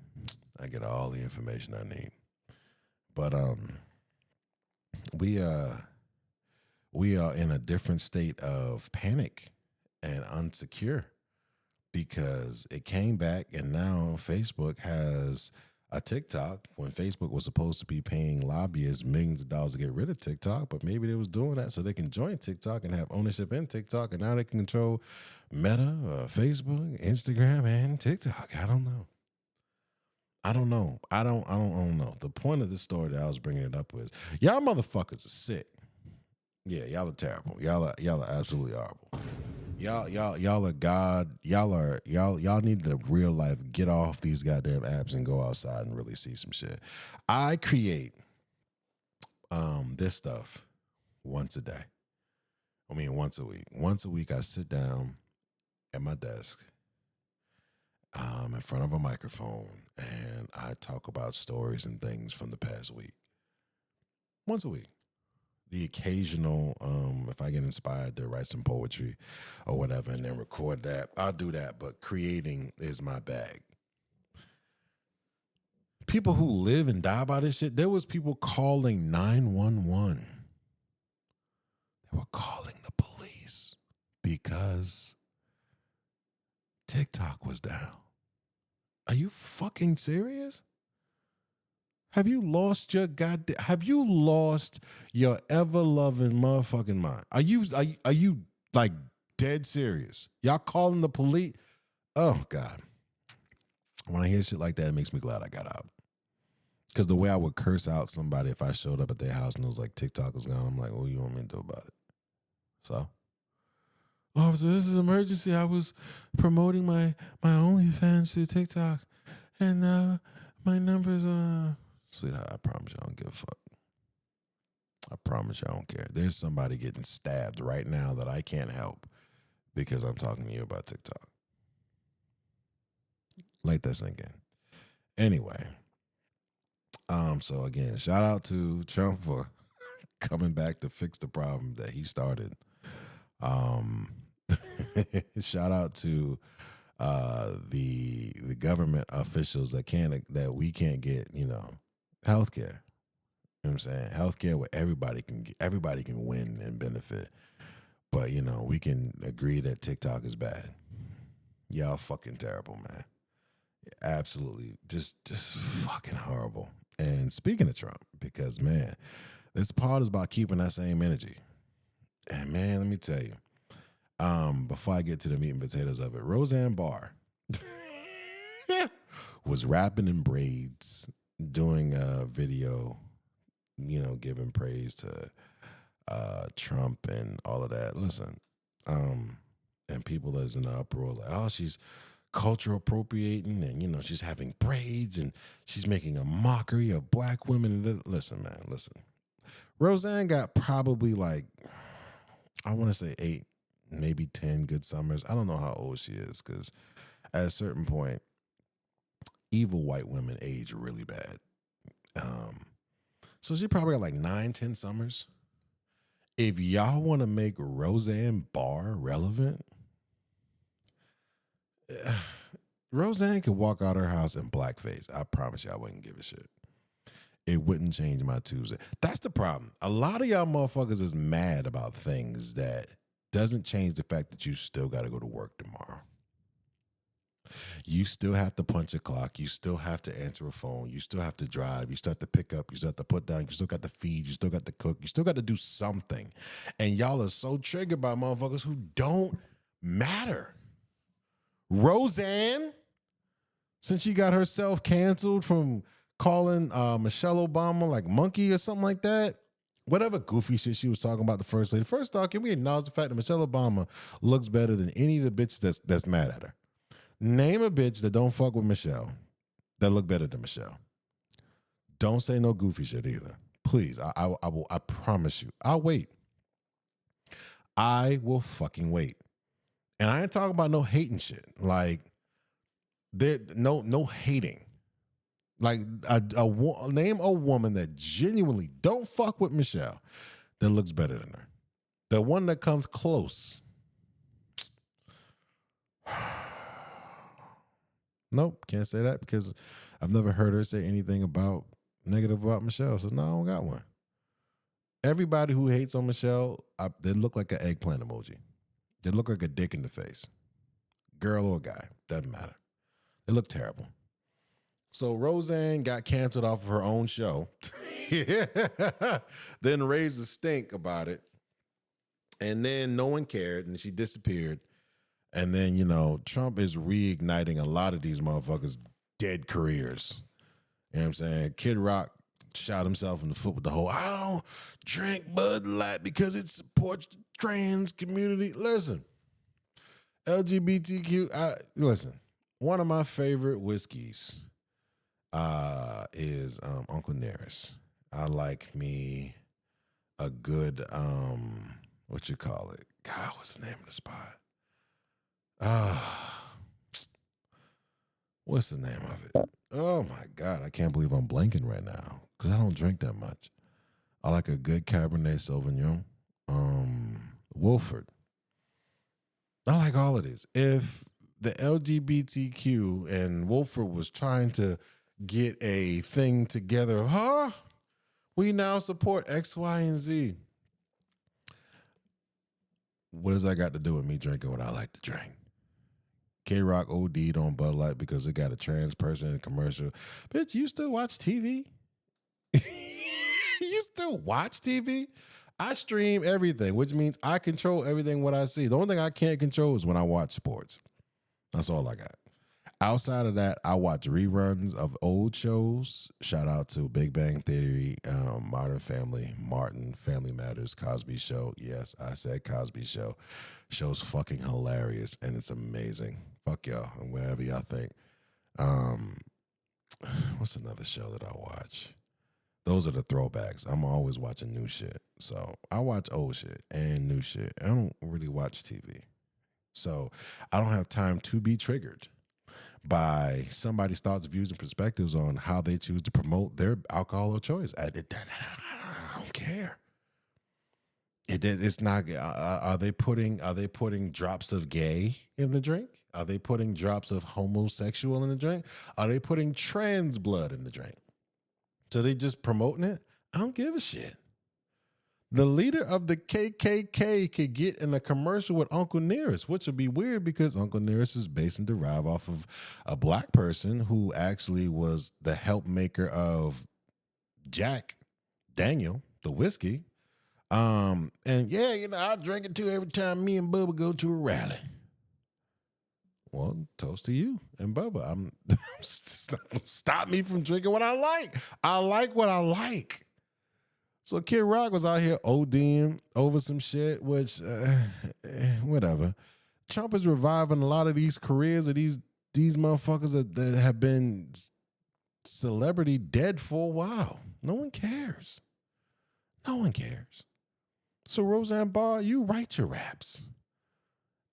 I get all the information I need. But we are in a different state of panic and unsecure because it came back, and now Facebook has a TikTok when Facebook was supposed to be paying lobbyists millions of dollars to get rid of TikTok, but maybe they was doing that so they can join TikTok and have ownership in TikTok, and now they can control Meta, Facebook, Instagram, and TikTok. I don't know. I don't know. The point of this story that I was bringing it up was, y'all motherfuckers are sick. Yeah, y'all are terrible. Y'all are absolutely horrible. Y'all are God. Y'all need to real life get off these goddamn apps and go outside and really see some shit. I create this stuff once a day. I mean once a week. Once a week I sit down at my desk in front of a microphone and I talk about stories and things from the past week. Once a week. The occasional, if I get inspired to write some poetry or whatever and then record that, I'll do that. But creating is my bag. People who live and die by this shit, there was people calling 911. They were calling the police because TikTok was down. Are you fucking serious? Have you lost your ever loving motherfucking mind? Are you like dead serious? Y'all calling the police? Oh God. When I hear shit like that, it makes me glad I got out. Because the way I would curse out somebody if I showed up at their house and it was like TikTok was gone, I'm like, what do you want me to do about it? So, officer, this is emergency. I was promoting my OnlyFans to TikTok, and my numbers are. Sweetheart, I promise you I don't give a fuck. I promise you I don't care. There's somebody getting stabbed right now that I can't help because I'm talking to you about TikTok. Let that sink in. Anyway, so again, shout out to Trump for coming back to fix the problem that he started. Shout out to the government officials that we can't get, healthcare. You know what I'm saying? Healthcare where everybody can win and benefit. But, we can agree that TikTok is bad. Y'all fucking terrible, man. Absolutely. Just fucking horrible. And speaking of Trump, because, man, this part is about keeping that same energy. And, man, let me tell you, before I get to the meat and potatoes of it, Roseanne Barr was rapping in braids, doing a video, giving praise to Trump and all of that. Listen, and people that's in the uproar like, oh, she's cultural appropriating and, she's having braids and she's making a mockery of black women. Listen, man, listen. Roseanne got probably like, I want to say 8, maybe 10 good summers. I don't know how old she is because at a certain point, evil white women age really bad. So she probably got like 9, 10 summers. If y'all want to make Roseanne Barr relevant, Roseanne could walk out her house in blackface. I promise you I wouldn't give a shit. It wouldn't change my Tuesday. That's the problem. A lot of y'all motherfuckers is mad about things that doesn't change the fact that you still got to go to work tomorrow. You still have to punch a clock. You still have to answer a phone. You still have to drive. You still have to pick up. You still have to put down. You still got to feed. You still got to cook. You still got to do something. And y'all are so triggered by motherfuckers who don't matter. Roseanne, since she got herself canceled from calling Michelle Obama like monkey or something like that, whatever goofy shit she was talking about the first lady. First off, can we acknowledge the fact that Michelle Obama looks better than any of the bitches that's mad at her? Name a bitch that don't fuck with Michelle that look better than Michelle. Don't say no goofy shit either. Please, I promise you. I'll wait. I will fucking wait. And I ain't talking about no hating shit. Like, there no hating. Like, name a woman that genuinely don't fuck with Michelle that looks better than her. The one that comes close. Nope, can't say that because I've never heard her say anything negative about Michelle. So no, I don't got one. Everybody who hates on Michelle, they look like an eggplant emoji. They look like a dick in the face. Girl or guy, doesn't matter. They look terrible. So Roseanne got canceled off of her own show. Then raised a stink about it. And then no one cared and she disappeared. And then, Trump is reigniting a lot of these motherfuckers' dead careers. You know what I'm saying? Kid Rock shot himself in the foot with the whole, I don't drink Bud Light because it supports the trans community. Listen, LGBTQ, listen, one of my favorite whiskeys is Uncle Nearest. I like me a good, what you call it? God, what's the name of the spot? What's the name of it? Oh my God, I can't believe I'm blanking right now because I don't drink that much. I like a good Cabernet Sauvignon. Wolford. I like all of these. If the LGBTQ and Wolford was trying to get a thing together, we now support X, Y, and Z. What does that got to do with me drinking what I like to drink? K-Rock OD'd on Bud Light because it got a trans person in a commercial. Bitch, you still watch TV? You still watch TV? I stream everything, which means I control everything what I see. The only thing I can't control is when I watch sports. That's all I got. Outside of that, I watch reruns of old shows. Shout out to Big Bang Theory, Modern Family, Martin, Family Matters, Cosby Show. Yes, I said Cosby Show. Show's fucking hilarious and it's amazing. Fuck y'all and wherever y'all think. What's another show that I watch? Those are the throwbacks. I'm always watching new shit. So I watch old shit and new shit. I don't really watch TV. So I don't have time to be triggered by somebody's thoughts, views, and perspectives on how they choose to promote their alcohol of choice. I don't care. It's not. Are they putting drops of gay in the drink? Are they putting drops of homosexual in the drink? Are they putting trans blood in the drink? So they just promoting it? I don't give a shit. The leader of the KKK could get in a commercial with Uncle Nearest, which would be weird because Uncle Nearest is based and derived off of a black person who actually was the help maker of Jack Daniel, the whiskey. And yeah, I drink it too every time me and Bubba go to a rally. Well, toast to you and Bubba. I'm stop me from drinking what I like. I like what I like. So Kid Rock was out here ODing over some shit, which whatever. Trump is reviving a lot of these careers of these motherfuckers that have been celebrity dead for a while. No one cares. No one cares. So Roseanne Barr, you write your raps.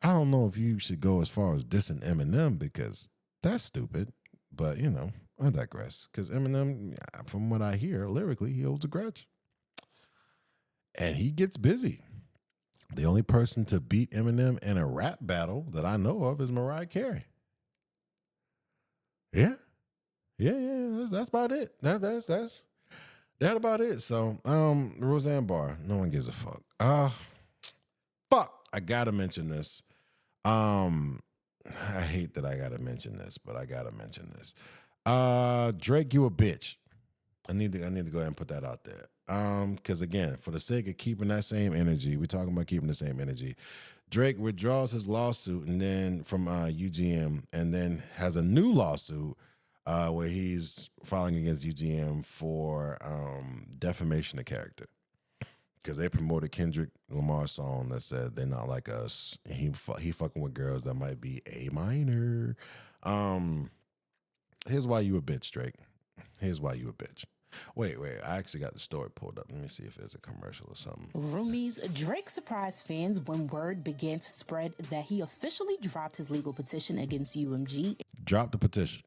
I don't know if you should go as far as dissing Eminem because that's stupid. But, I digress. Because Eminem, from what I hear, lyrically, he holds a grudge. And he gets busy. The only person to beat Eminem in a rap battle that I know of is Mariah Carey. Yeah. That's about it. That's that about it. So, Roseanne Barr, no one gives a fuck. Fuck. I gotta mention this. I hate that I gotta mention this, but I gotta mention this. Drake, you a bitch. I need to go ahead and put that out there. Because again, for the sake of keeping that same energy, we're talking about keeping the same energy. Drake withdraws his lawsuit and then from UGM, and then has a new lawsuit where he's filing against UGM for defamation of character. Because they promoted Kendrick Lamar's song that said they're not like us. And he fucking with girls that might be a minor. Here's why you a bitch, Drake. Here's why you a bitch. Wait. I actually got the story pulled up. Let me see if there's a commercial or something. Roomies, Drake surprised fans when word began to spread that he officially dropped his legal petition against UMG. Dropped the petition.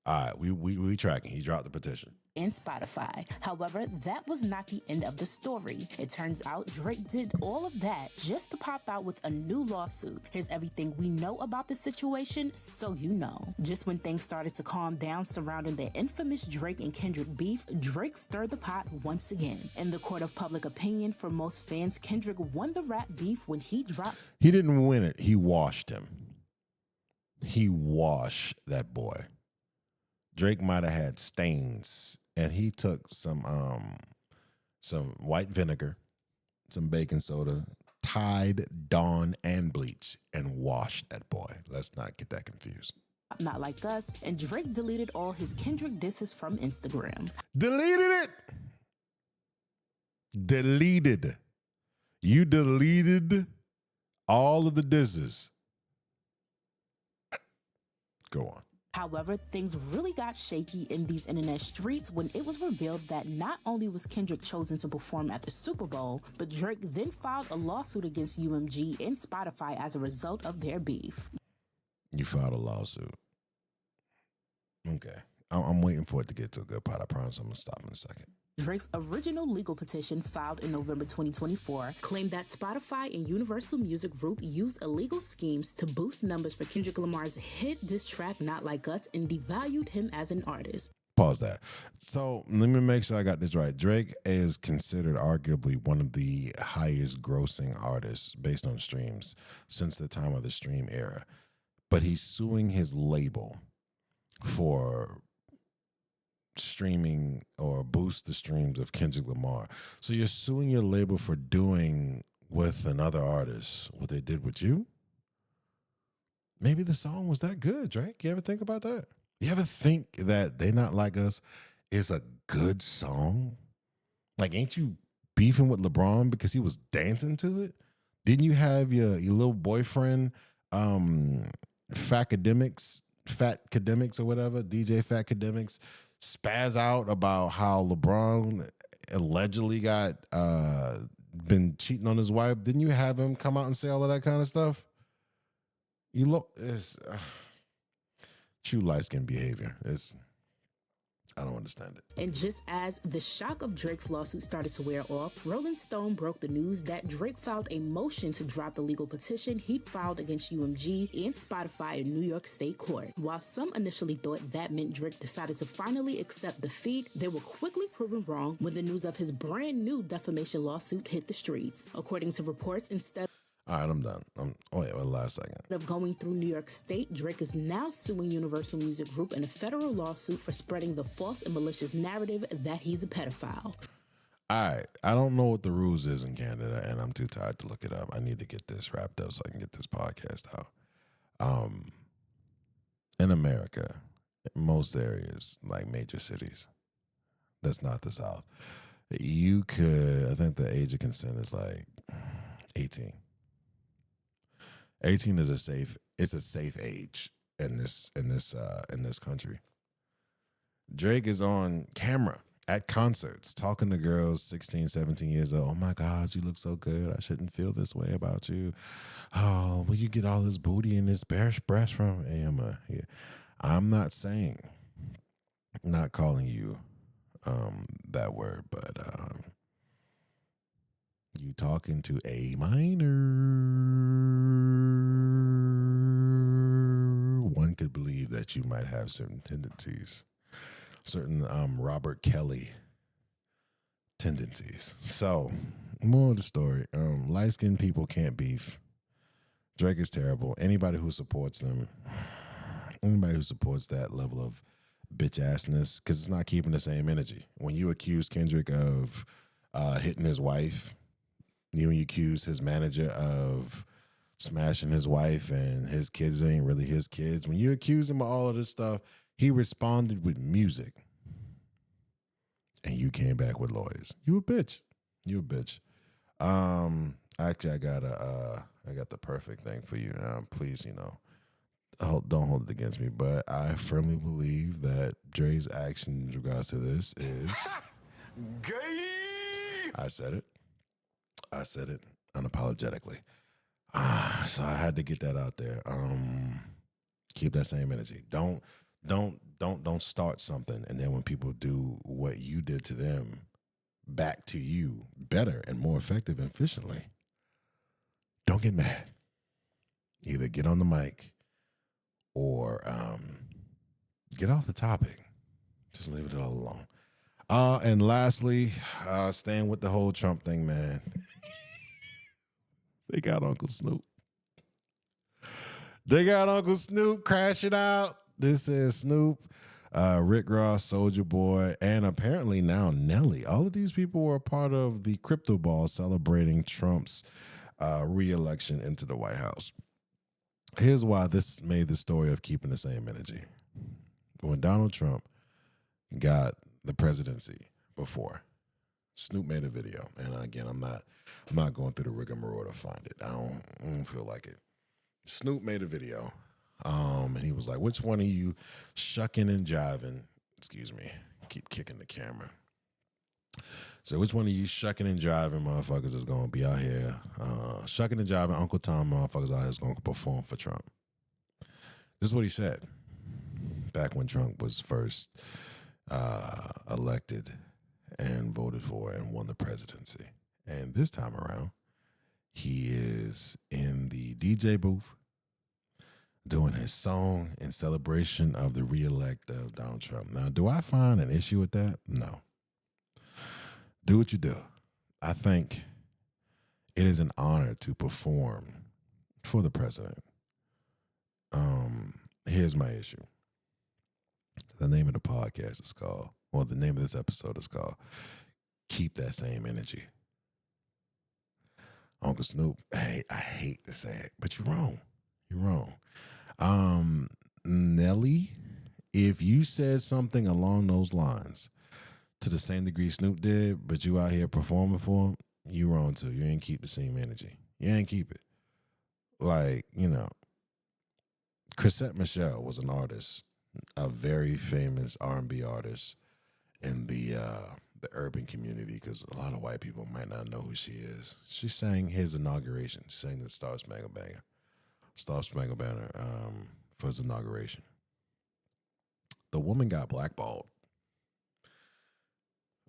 All right, we tracking. He dropped the petition. And Spotify. However, that was not the end of the story. It turns out Drake did all of that just to pop out with a new lawsuit. Here's everything we know about the situation, so you know. Just when things started to calm down surrounding the infamous Drake and Kendrick beef, Drake stirred the pot once again. In the court of public opinion, for most fans, Kendrick won the rap beef when he dropped. He didn't win it. He washed him. He washed that boy. Drake might have had stains, and he took some white vinegar, some baking soda, Tide, Dawn, and bleach, and washed that boy. Let's not get that confused. Not Like Us, and Drake deleted all his Kendrick disses from Instagram. Deleted it. Deleted. You deleted all of the disses. Go on. However, things really got shaky in these internet streets when it was revealed that not only was Kendrick chosen to perform at the Super Bowl, but Drake then filed a lawsuit against UMG and Spotify as a result of their beef. You filed a lawsuit. Okay. I'm waiting for it to get to a good part. I promise I'm going to stop in a second. Drake's original legal petition filed in November 2024 claimed that Spotify and Universal Music Group used illegal schemes to boost numbers for Kendrick Lamar's hit diss track Not Like Us and devalued him as an artist. Pause that. So let me make sure I got this right. Drake is considered arguably one of the highest grossing artists based on streams since the time of the stream era. But he's suing his label for streaming or boost the streams of Kendrick Lamar. So you're suing your label for doing with another artist what they did with you? Maybe the song was that good, Drake. You ever think about that? You ever think that They Not Like Us is a good song? Like, ain't you beefing with LeBron because he was dancing to it? Didn't you have your little boyfriend, Fat Academics or whatever, DJ Fat Academics, spaz out about how LeBron allegedly got been cheating on his wife? Didn't you have him come out and say all of that kind of stuff? You look, it's true light-skin behavior. I don't understand it. And just as the shock of Drake's lawsuit started to wear off, Rolling Stone broke the news that Drake filed a motion to drop the legal petition he filed against UMG and Spotify in New York State Court. While some initially thought that meant Drake decided to finally accept defeat, they were quickly proven wrong when the news of his brand new defamation lawsuit hit the streets. According to reports, instead All right, I'm done. Last second. of going through New York State, Drake is now suing Universal Music Group in a federal lawsuit for spreading the false and malicious narrative that he's a pedophile. All right, I don't know what the rules is in Canada, and I'm too tired to look it up. I need to get this wrapped up so I can get this podcast out. In America, in most areas, like major cities, that's not the South, you could, I think the age of consent is like 18. 18 is a safe age in this country. Drake is on camera at concerts talking to girls 16, 17 years old. Oh my God, you look so good. I shouldn't feel this way about you. Oh, where you get all this booty and this breast from? Hey, I'm not saying, not calling you that word, but you talking to a minor, one could believe that you might have certain tendencies, certain Robert Kelly tendencies. So, moral of the story, light-skinned people can't beef. Drake is terrible. Anybody who supports them, anybody who supports that level of bitch-assness, because it's not keeping the same energy. When you accuse Kendrick of hitting his wife, you accuse his manager of smashing his wife and his kids ain't really his kids. When you accuse him of all of this stuff, he responded with music. And you came back with lawyers. You a bitch. You a bitch. Actually, I got the perfect thing for you. Please, don't hold it against me. But I firmly believe that Dre's action in regards to this is Gay! I said it unapologetically. So I had to get that out there. Keep that same energy. Don't start something and then when people do what you did to them back to you better and more effective and efficiently, don't get mad. Either get on the mic or get off the topic. Just leave it all alone. And lastly, staying with the whole Trump thing, man. They got Uncle Snoop. They got Uncle Snoop crashing out. This is Snoop, Rick Ross, Soulja Boy, and apparently now Nelly. All of these people were a part of the crypto ball celebrating Trump's re-election into the White House. Here's why this made the story of keeping the same energy. When Donald Trump got the presidency before, Snoop made a video, and again, I'm not going through the rigmarole to find it. I don't feel like it. Snoop made a video, and he was like, "Which one of you shucking and jiving?" Excuse me, keep kicking the camera. So which one of you shucking and driving motherfuckers is gonna be out here shucking and driving Uncle Tom motherfuckers out here is gonna perform for Trump? This is what he said back when Trump was first elected and voted for and won the presidency. And this time around, he is in the DJ booth doing his song in celebration of the re-elect of Donald Trump. Now, do I find an issue with that? No. Do what you do. I think it is an honor to perform for the president. Here's my issue. The name of the podcast is called, well, the name of this episode is called Keep That Same Energy. Uncle Snoop, hey, I hate to say it, but you're wrong. You're wrong. Nelly, if you said something along those lines to the same degree Snoop did, but you out here performing for him, you wrong too. You ain't keep the same energy. You ain't keep it. Like, Chrisette Michele was an artist, a very famous R&B artist in the urban community, because a lot of white people might not know who she is. She sang his inauguration. She sang the Star Spangled Banner for his inauguration. The woman got blackballed.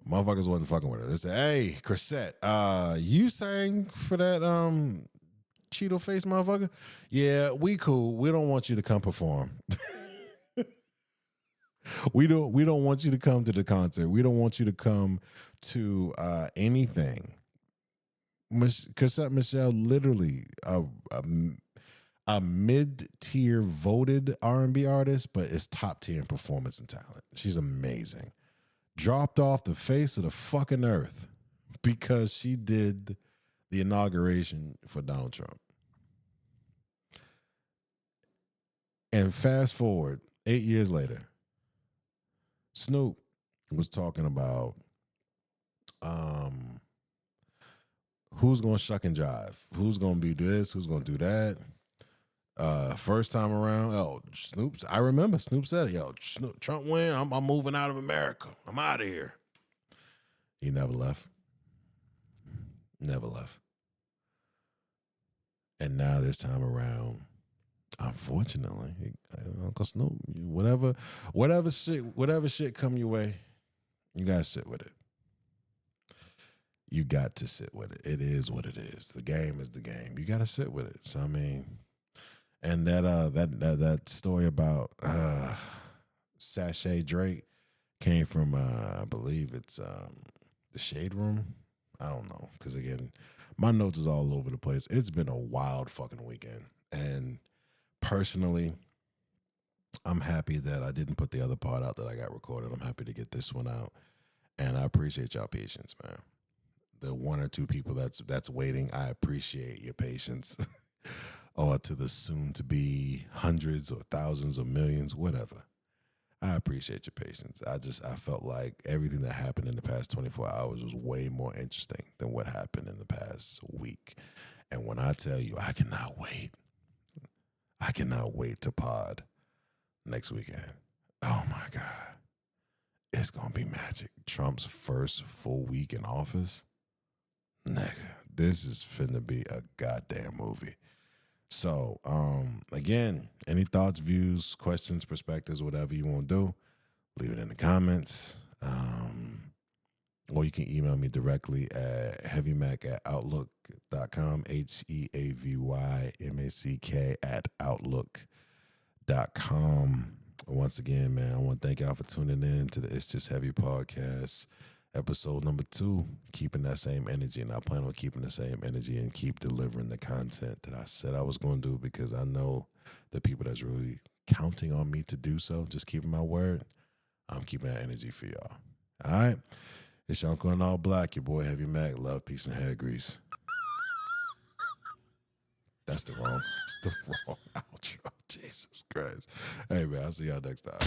Motherfuckers wasn't fucking with her. They said, "Hey, Chrisette, you sang for that Cheeto face motherfucker? Yeah, we cool. We don't want you to come perform. We don't want you to come to the concert. We don't want you to come to anything." Chrisette Michele, literally a mid-tier voted R&B artist, but is top tier in performance and talent. She's amazing. Dropped off the face of the fucking earth because she did the inauguration for Donald Trump. And fast forward 8 years later, Snoop was talking about who's going to shuck and jive, who's going to be this, who's going to do that. First time around, I remember Snoop said it, Trump win, I'm moving out of America. I'm out of here. He never left. Never left. And now this time around, unfortunately, Uncle Snoop, whatever shit come your way, you gotta sit with it. You got to sit with it. It is what it is. The game is the game. You gotta sit with it. So I mean, and that story about Sashay Drake came from I believe it's the Shade Room. I don't know, because again, my notes is all over the place. It's been a wild fucking weekend, and personally, I'm happy that I didn't put the other part out that I got recorded. I'm happy to get this one out, and I appreciate y'all patience, man. The one or two people that's waiting, I appreciate your patience. Or to the soon to be hundreds or thousands or millions, whatever. I appreciate your patience. I felt like everything that happened in the past 24 hours was way more interesting than what happened in the past week. And when I tell you, I cannot wait. I cannot wait to pod next weekend. Oh my God. It's going to be magic. Trump's first full week in office. Nigga, this is finna be a goddamn movie. So, again, any thoughts, views, questions, perspectives, whatever you want to do, leave it in the comments. Or you can email me directly at heavymac@outlook.com, HEAVYMACK@outlook.com. Once again, man, I want to thank y'all for tuning in to the It's Just Heavy podcast. Episode number 2, keeping that same energy. And I plan on keeping the same energy and keep delivering the content that I said I was going to do, because I know the people that's really counting on me to do so, just keeping my word. I'm keeping that energy for y'all. All right? It's your Uncle in All Black, your boy Heavy Mac. Love, peace, and hair grease. That's the wrong. It's the wrong outro. Jesus Christ. Hey man, I'll see y'all next time.